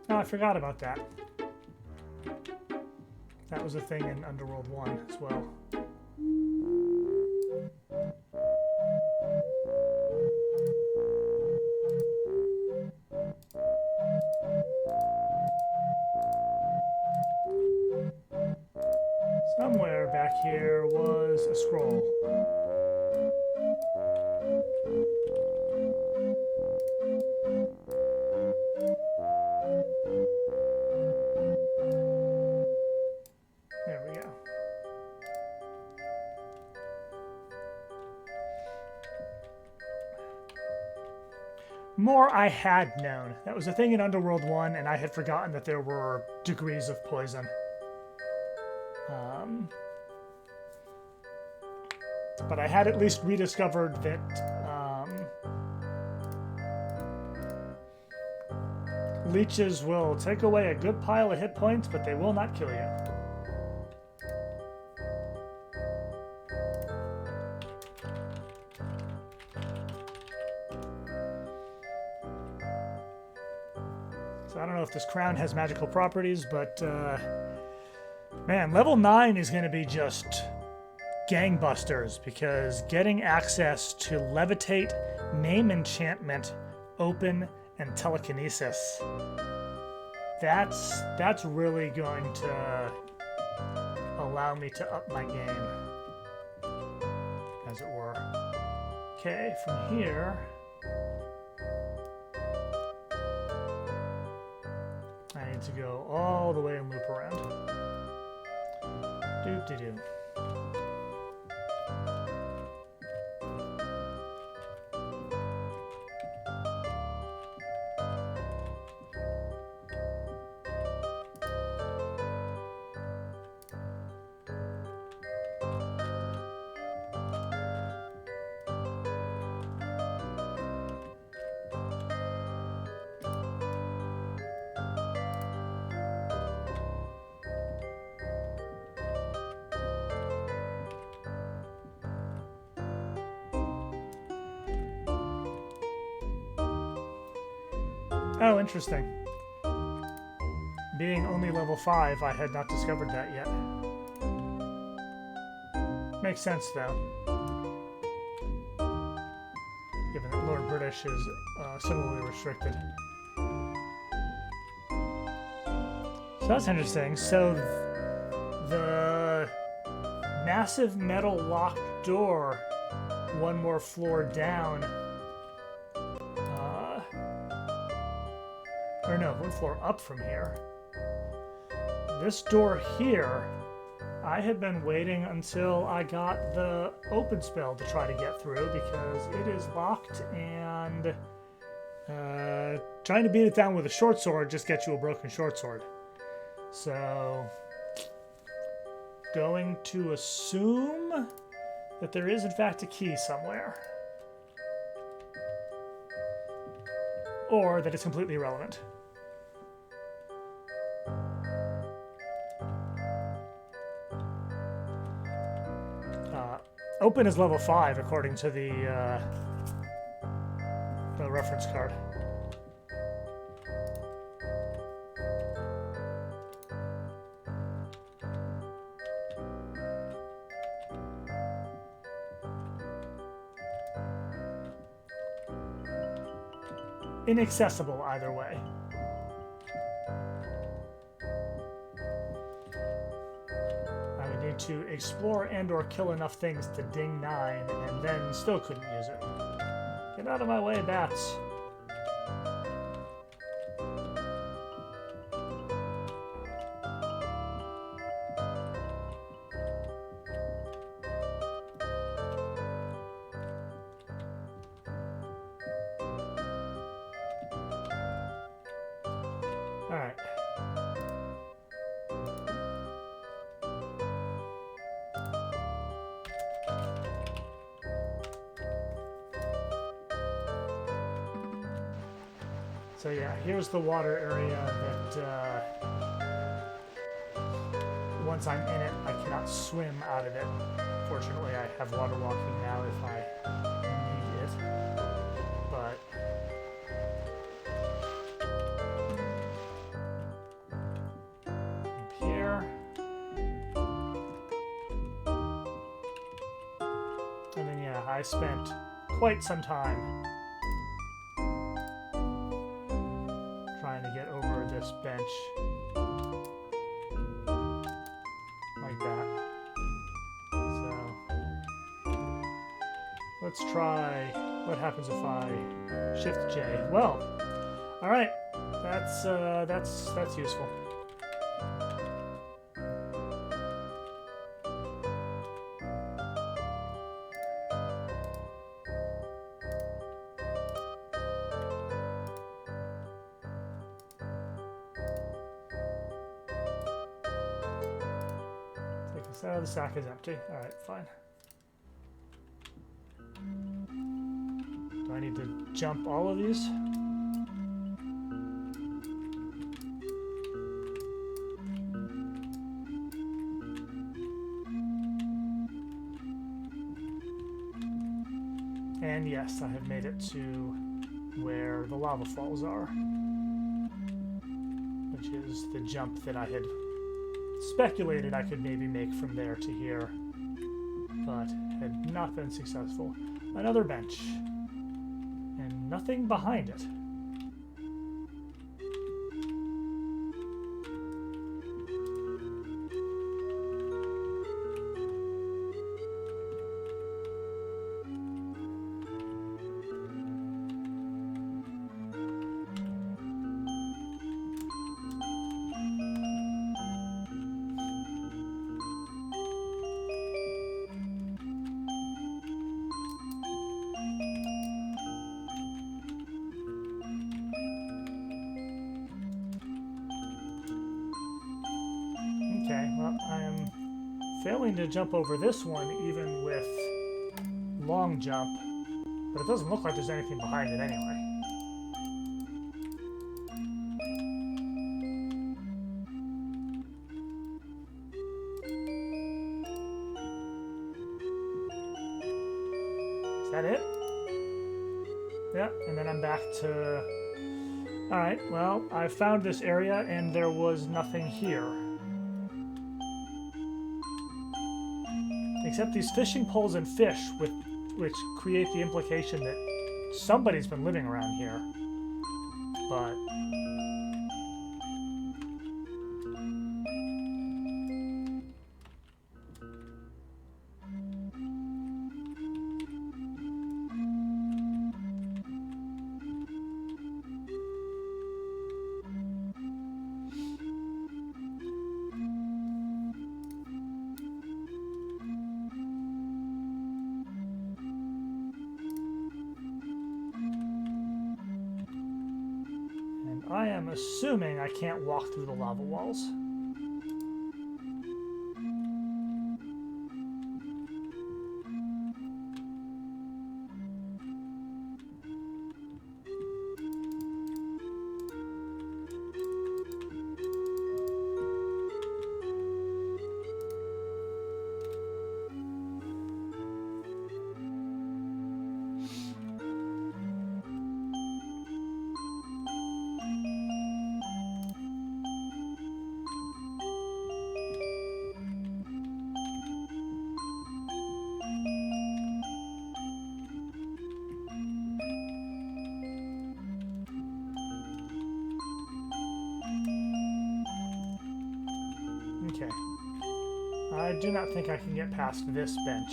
Oh, I forgot about that. That was a thing in Underworld 1 as well. Somewhere back here was a scroll. There we go. More I had known. That was a thing in Underworld 1, and I had forgotten that there were degrees of poison. But I had at least rediscovered that leeches will take away a good pile of hit points, but they will not kill you. So I don't know if this crown has magical properties, but man, level 9 is going to be just gangbusters, because getting access to levitate, name enchantment, open, and telekinesis, that's really going to allow me to up my game, as it were. Okay, from here I need to go all the way and loop around. Doop-de-doo. Oh, interesting. Being only level 5, I had not discovered that yet. Makes sense, though. Given that Lord British is similarly restricted. So that's interesting. So the massive metal locked door one more floor down, or no, one floor up from here. This door here, I had been waiting until I got the open spell to try to get through, because it is locked, and trying to beat it down with a short sword just gets you a broken short sword. So, going to assume that there is in fact a key somewhere. Or that it's completely irrelevant. Open is level 5 according to the reference card. Inaccessible either way. I would need to explore and or kill enough things to ding 9, and then still couldn't use it. Get out of my way, bats. So yeah, here's the water area that once I'm in it, I cannot swim out of it. Fortunately, I have water walking now if I need it. But up here, and then yeah, I spent quite some time trying to get over this bench like that. So let's try what happens if I shift J. Well, all right, that's useful. So the sack is empty. All right, fine. Do I need to jump all of these? And yes, I have made it to where the lava falls are, which is the jump that I had speculated I could maybe make from there to here, but had not been successful. Another bench, and nothing behind it. Okay, well, I am failing to jump over this one even with long jump, but it doesn't look like there's anything behind it anyway. Is that it? Yeah, and then I'm back to... Alright, well, I found this area and there was nothing here. Except these fishing poles and fish, which create the implication that somebody's been living around here. But... I am assuming I can't walk through the lava walls. Okay. I do not think I can get past this bench.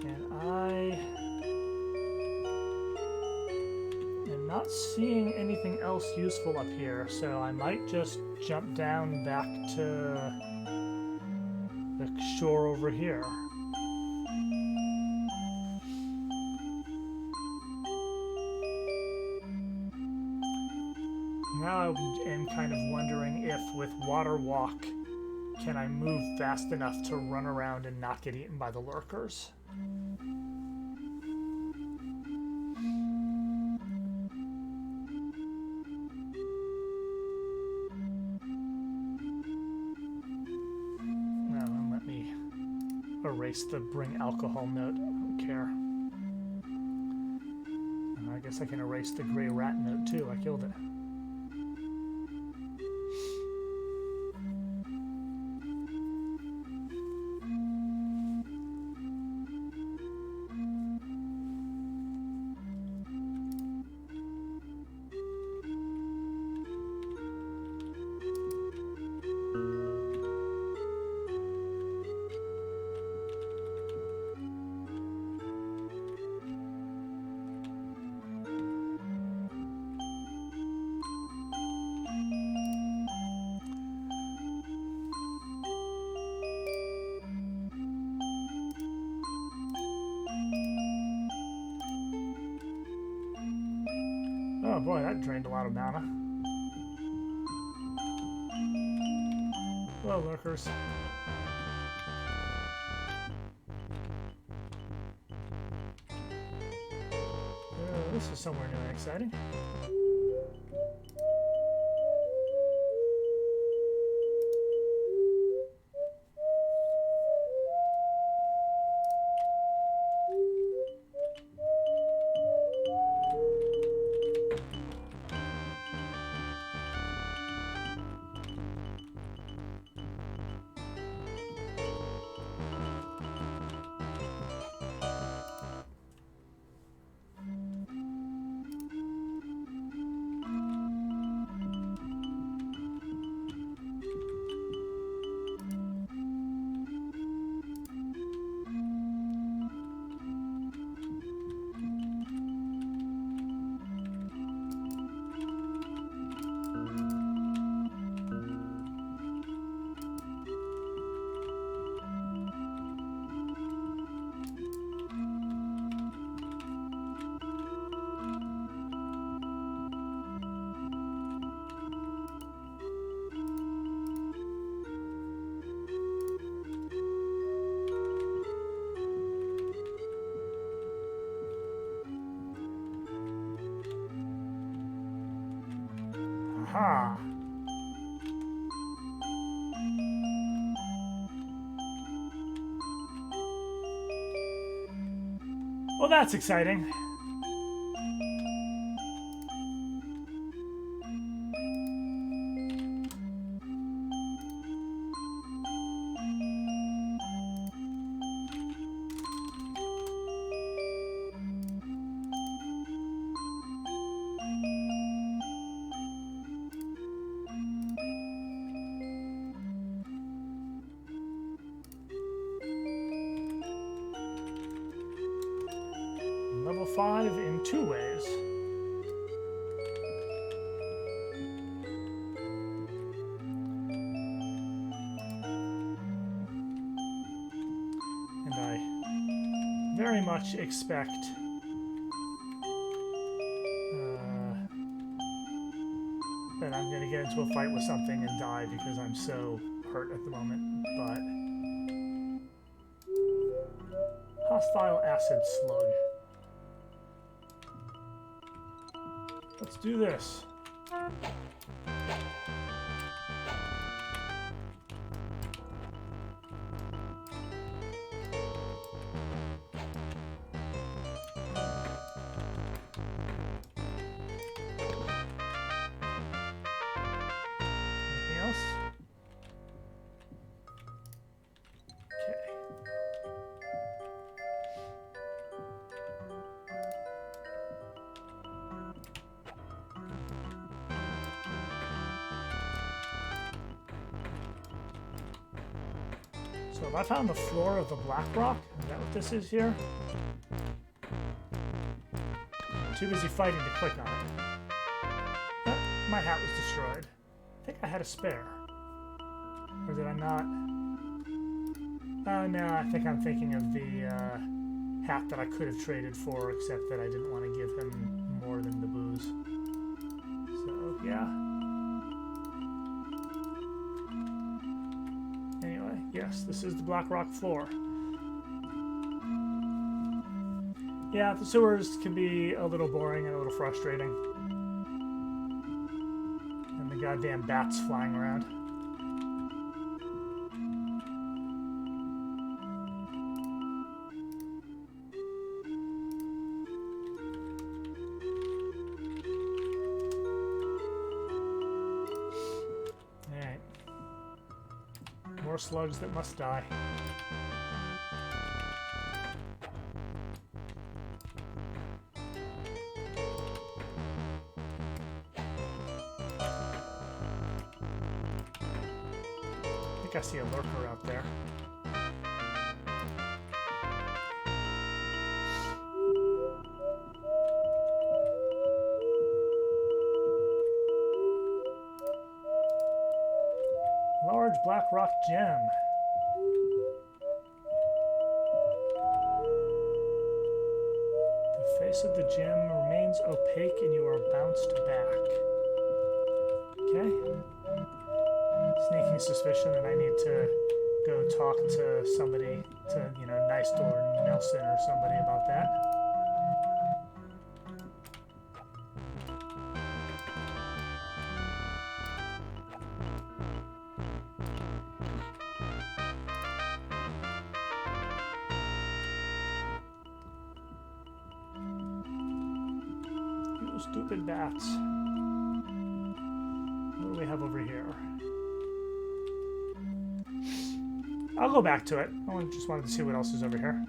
And I am not seeing anything else useful up here, so I might just jump down back to the shore over here. Now I am kind of wondering if with Water Walk, can I move fast enough to run around and not get eaten by the lurkers? Well, let me erase the bring alcohol note. I don't care. I guess I can erase the gray rat note too. I killed it. Oh boy, that drained a lot of mana. Hello, lurkers. This is somewhere new and exciting. Aha! Well, that's exciting. Level 5 in 2 ways. And I very much expect that I'm going to get into a fight with something and die because I'm so hurt at the moment, but hostile acid slug. Let's do this. Anything else? Okay. So have I found the floor of the black rock? Is that what this is here? I'm too busy fighting to click on it. Oh, my hat was destroyed. I think I had a spare. Or did I not? Oh no, I think I'm thinking of the hat that I could have traded for, except that I didn't want to give him more than the booze. So, yeah. Yes, this is the black rock floor. Yeah, the sewers can be a little boring and a little frustrating. And the goddamn bats flying around. Alright. More slugs that must die. I see a lurker out there. Large black rock gem. The face of the gem remains opaque and you are bounced back. Okay. Sneaking suspicion that I need to go talk to somebody, to, you know, Neistel or Nelson or somebody about that. You stupid bats. What do we have over here? I'll go back to it. I just wanted to see what else is over here.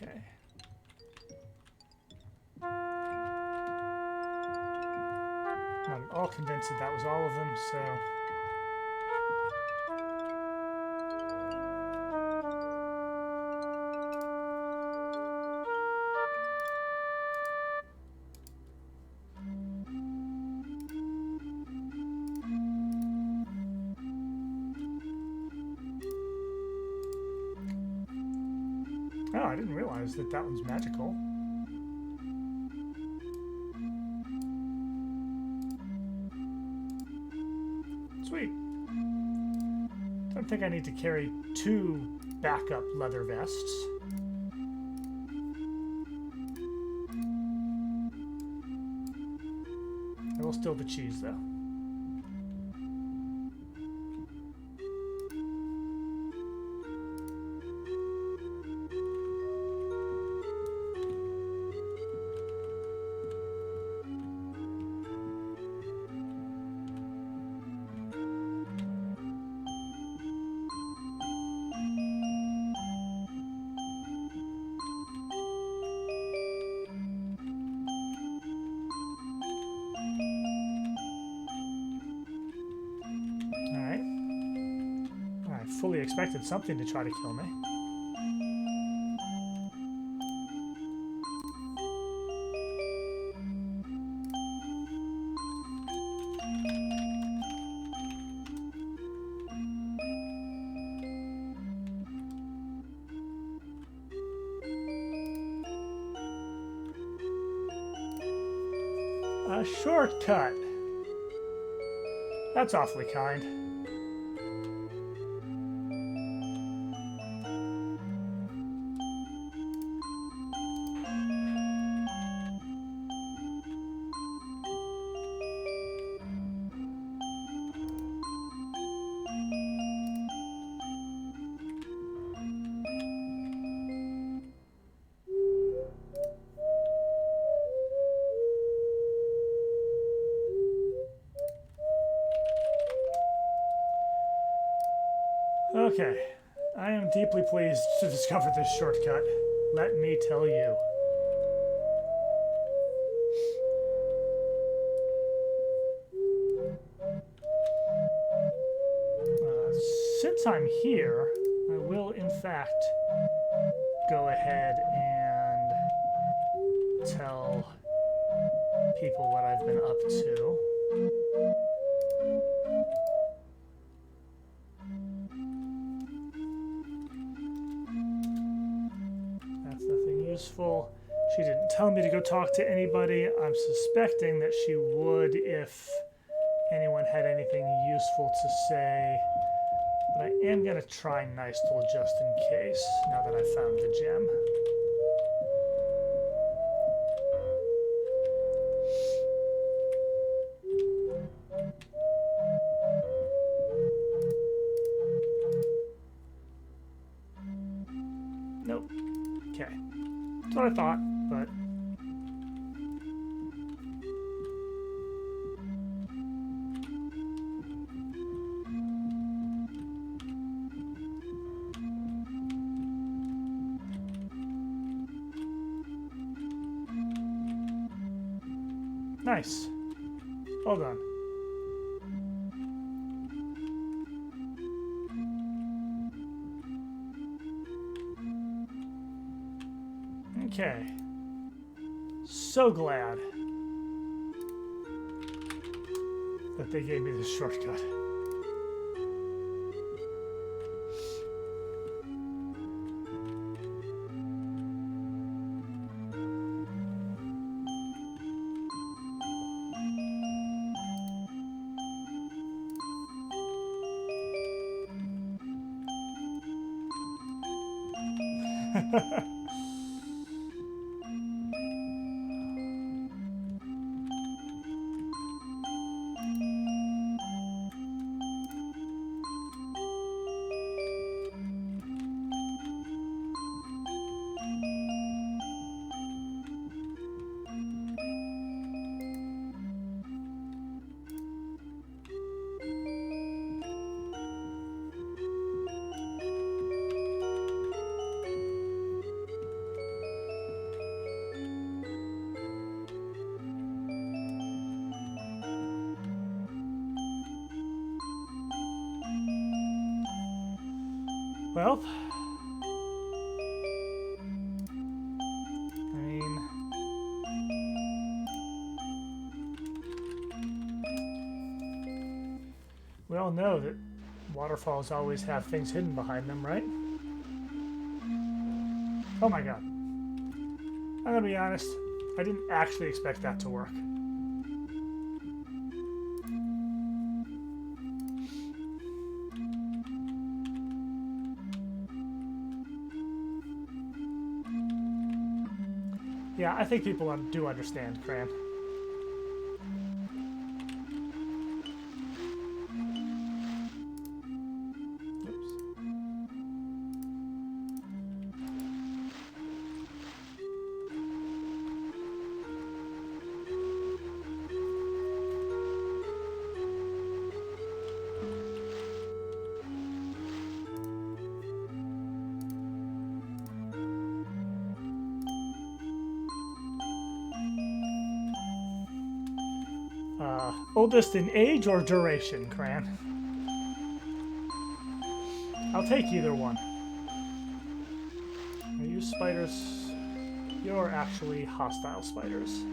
Okay. Not at all convinced that was all of them, so... Oh, I didn't realize that that one's magical. Sweet. Don't think I need to carry 2 backup leather vests. I will steal the cheese, though. Fully expected something to try to kill me. A shortcut. That's awfully kind. Okay, I am deeply pleased to discover this shortcut. Let me tell you. Since I'm here, I will in fact go ahead and tell people what I've been up to. That's nothing useful. She didn't tell me to go talk to anybody. I'm suspecting that she would if anyone had anything useful to say. But I am going to try Nystel just in case, now that I found the gem. Nope. Okay. That's what I thought, but... Nice. Well done. Okay. So glad that they gave me this shortcut. Well, I mean, we all know that waterfalls always have things hidden behind them, right? Oh my god. I'm gonna be honest, I didn't actually expect that to work. Yeah, I think people do understand, Cran. Oldest in age or duration, Cran? I'll take either one. Are you spiders? You're actually hostile spiders.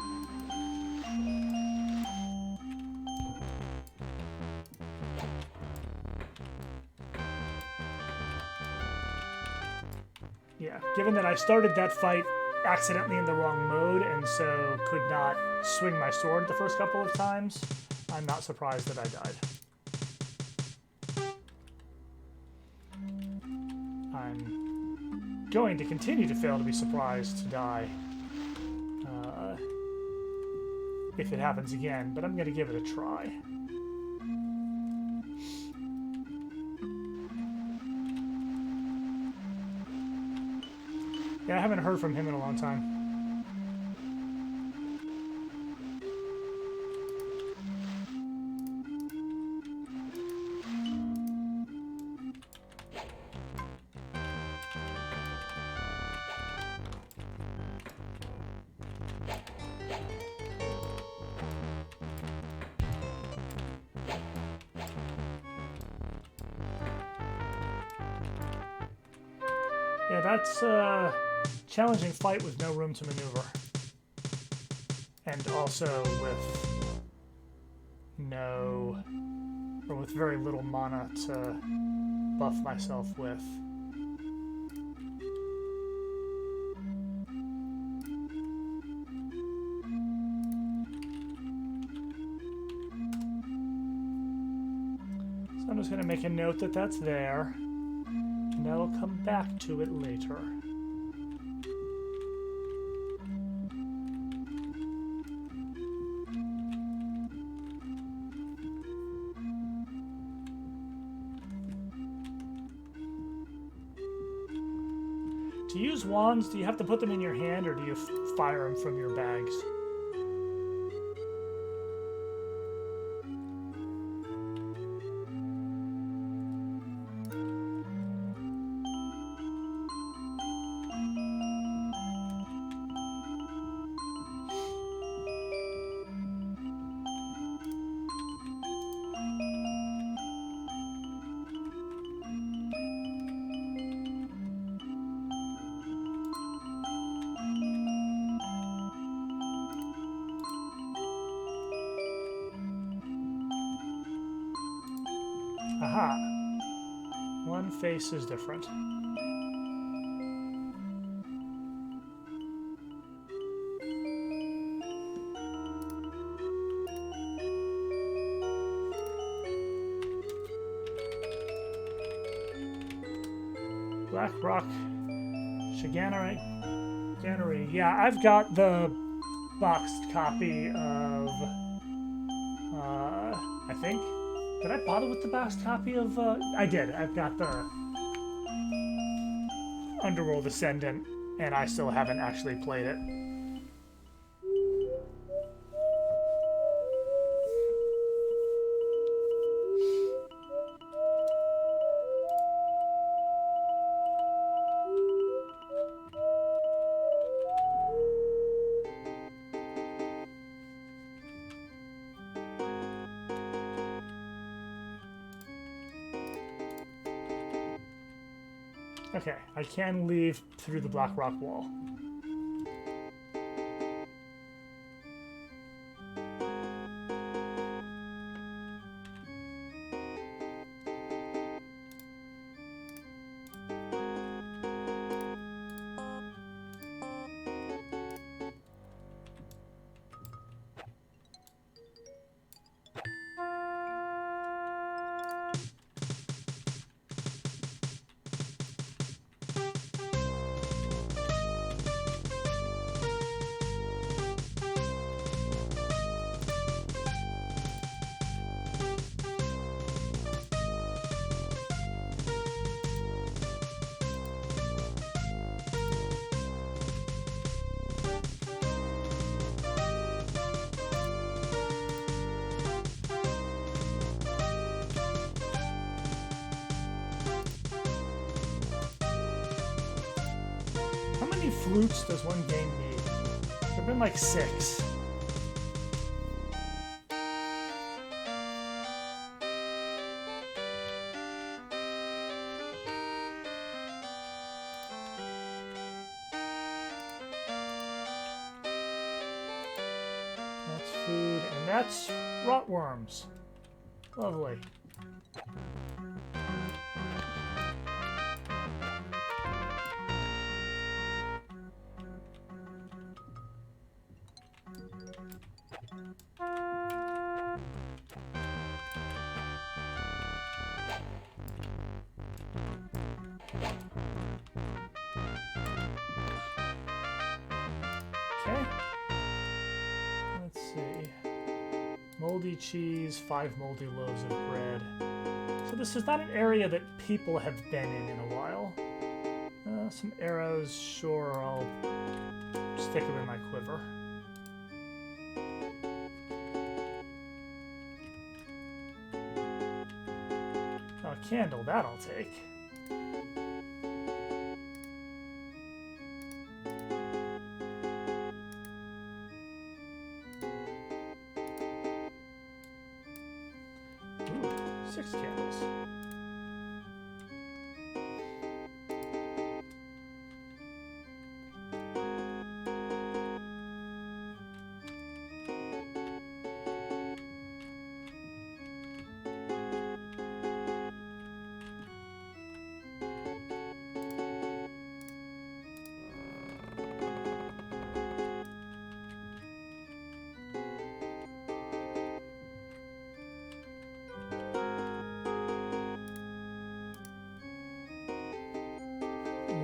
Yeah, given that I started that fight accidentally in the wrong mode and so could not swing my sword the first couple of times, I'm not surprised that I died. I'm going to continue to fail to be surprised to die if it happens again, but I'm going to give it a try. Yeah, I haven't heard from him in a long time. Yeah, that's a challenging fight with no room to maneuver. And also with no, or with very little mana to buff myself with. So I'm just going to make a note that that's there, and I'll come back to it later. To use wands, do you have to put them in your hand or do you fire them from your bags? Aha! One face is different. Black Rock Shiganari. Yeah, I've got the boxed copy of, I think. Did I bother with the boxed copy of, I did. I've got the Underworld Ascendant, and I still haven't actually played it. Okay, I can leave through the black rock wall. How many flutes does one game need? There've been like 6. That's food, and that's rotworms. Lovely. Okay. Let's see. Moldy cheese, 5 moldy loaves of bread. So this is not an area that people have been in a while. Some arrows, sure, I'll stick them in my quiver. Oh, a candle, that I'll take. Ooh, 6 candles.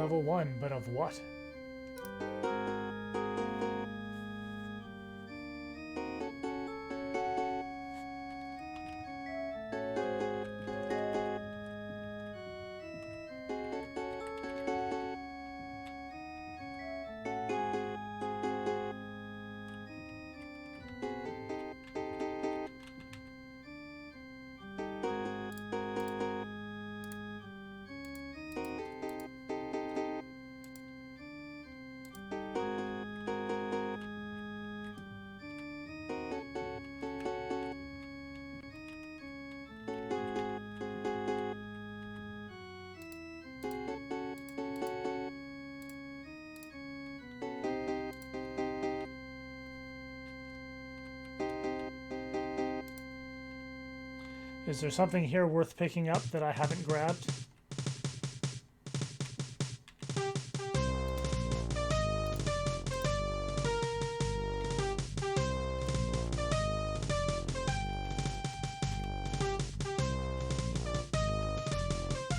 level 1, but of what? Is there something here worth picking up that I haven't grabbed?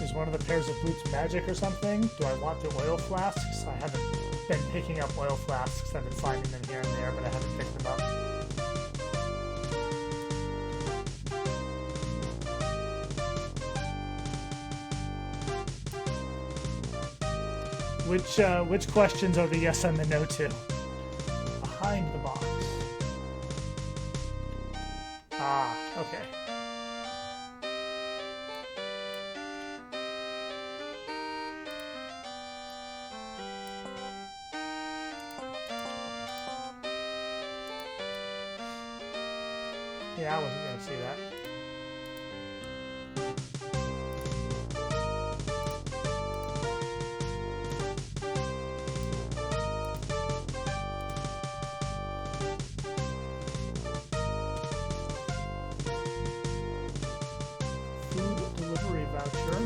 Is one of the pairs of boots magic or something? Do I want the oil flasks? I haven't been picking up oil flasks. I've been finding them here and there, but I haven't picked them up. Which questions are the yes and the no to? Behind the box. Ah, okay. Yeah, I wasn't going to see that. Food delivery voucher.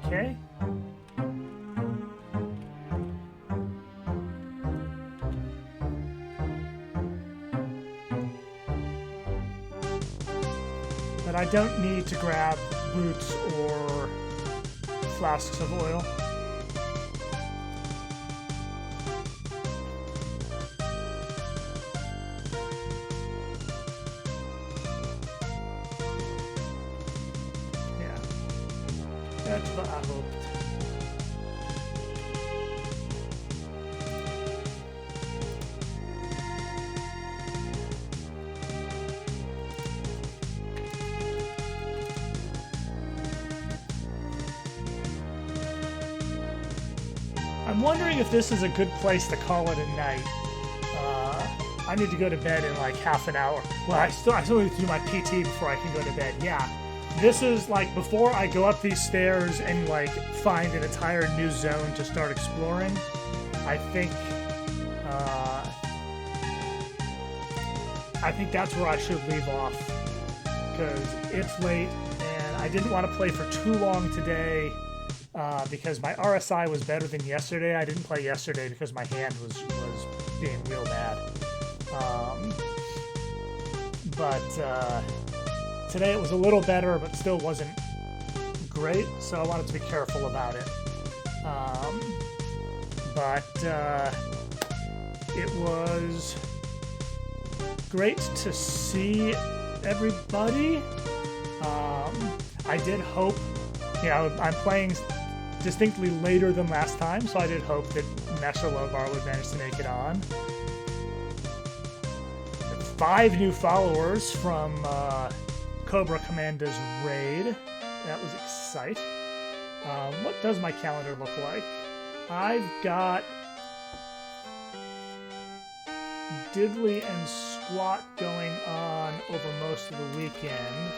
Okay. But I don't need to grab boots or flasks of oil. Yeah. That's what I hoped. I'm wondering if this is a good place to call it a night. I need to go to bed in like half an hour. Well, I still need to do my PT before I can go to bed. Yeah. This is like before I go up these stairs and like find an entire new zone to start exploring. I think that's where I should leave off because it's late and I didn't want to play for too long today because my RSI was better than yesterday. I didn't play yesterday because my hand was being real bad. But today it was a little better, but still wasn't great, so I wanted to be careful about it. But it was great to see everybody. I did hope, I'm playing distinctly later than last time, so I did hope that Mesha Lobar would manage to make it on. 5 new followers from Cobra Commanda's raid. That was exciting. What does my calendar look like? I've got Diddly and Squat going on over most of the weekend.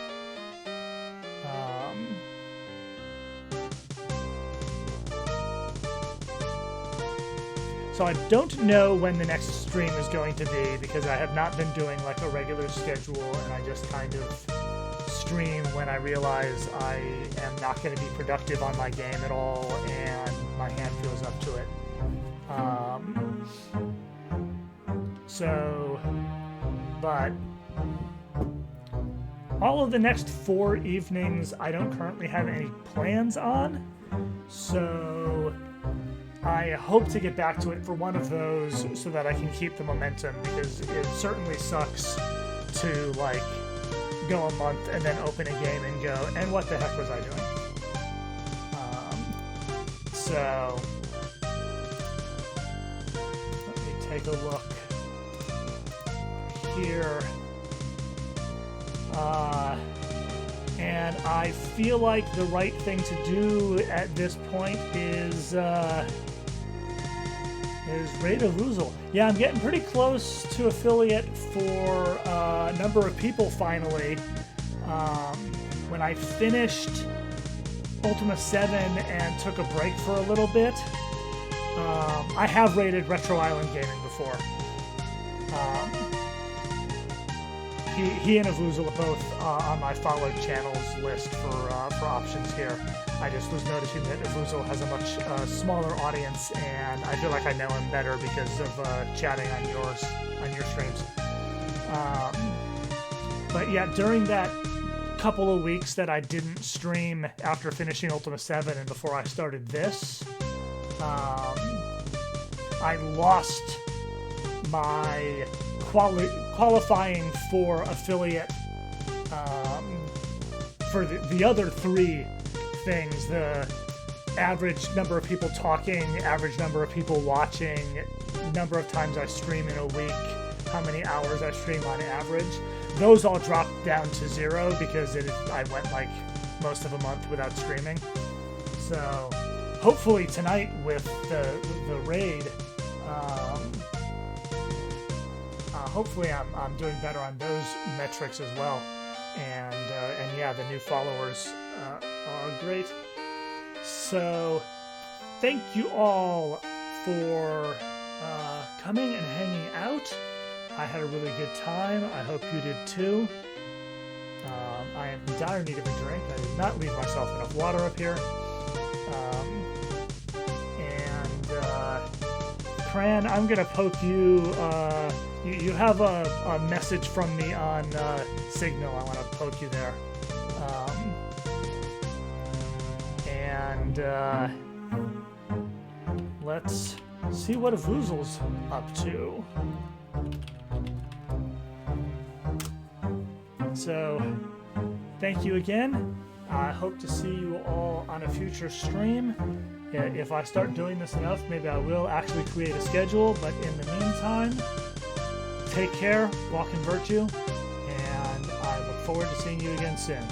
So I don't know when the next stream is going to be because I have not been doing like a regular schedule and I just kind of stream when I realize I am not going to be productive on my game at all and my hand feels up to it. So, but all of the next 4 evenings I don't currently have any plans on, so I hope to get back to it for one of those so that I can keep the momentum, because it certainly sucks to like go a month and then open a game and go, and what the heck was I doing? So let me take a look here. And I feel like the right thing to do at this point is raid a Vuzel. Yeah, I'm getting pretty close to affiliate for a number of people finally. When I finished Ultima 7 and took a break for a little bit, I have raided Retro Island Gaming before. He and Avuzel are both on my followed channels list for options here. I just was noticing that Avuzel has a much smaller audience, and I feel like I know him better because of chatting on your streams. But yeah, during that couple of weeks that I didn't stream after finishing Ultima 7 and before I started this, I lost my qualifying for affiliate for the other 3 things: the average number of people talking, average number of people watching, number of times I stream in a week, how many hours I stream on average. Those all dropped down to 0 because I went like most of a month without streaming. So hopefully tonight with the raid, hopefully I'm doing better on those metrics as well. And yeah, the new followers are great. So thank you all for coming and hanging out. I had a really good time. I hope you did too. I am in dire need of a drink. I did not leave myself enough water up here. Cran, I'm gonna poke you. You have a message from me on Signal. I want to poke you there. Let's see what Avuzel's up to. So, thank you again. I hope to see you all on a future stream. If I start doing this enough, maybe I will actually create a schedule, but in the meantime, take care, walk in virtue, and I look forward to seeing you again soon.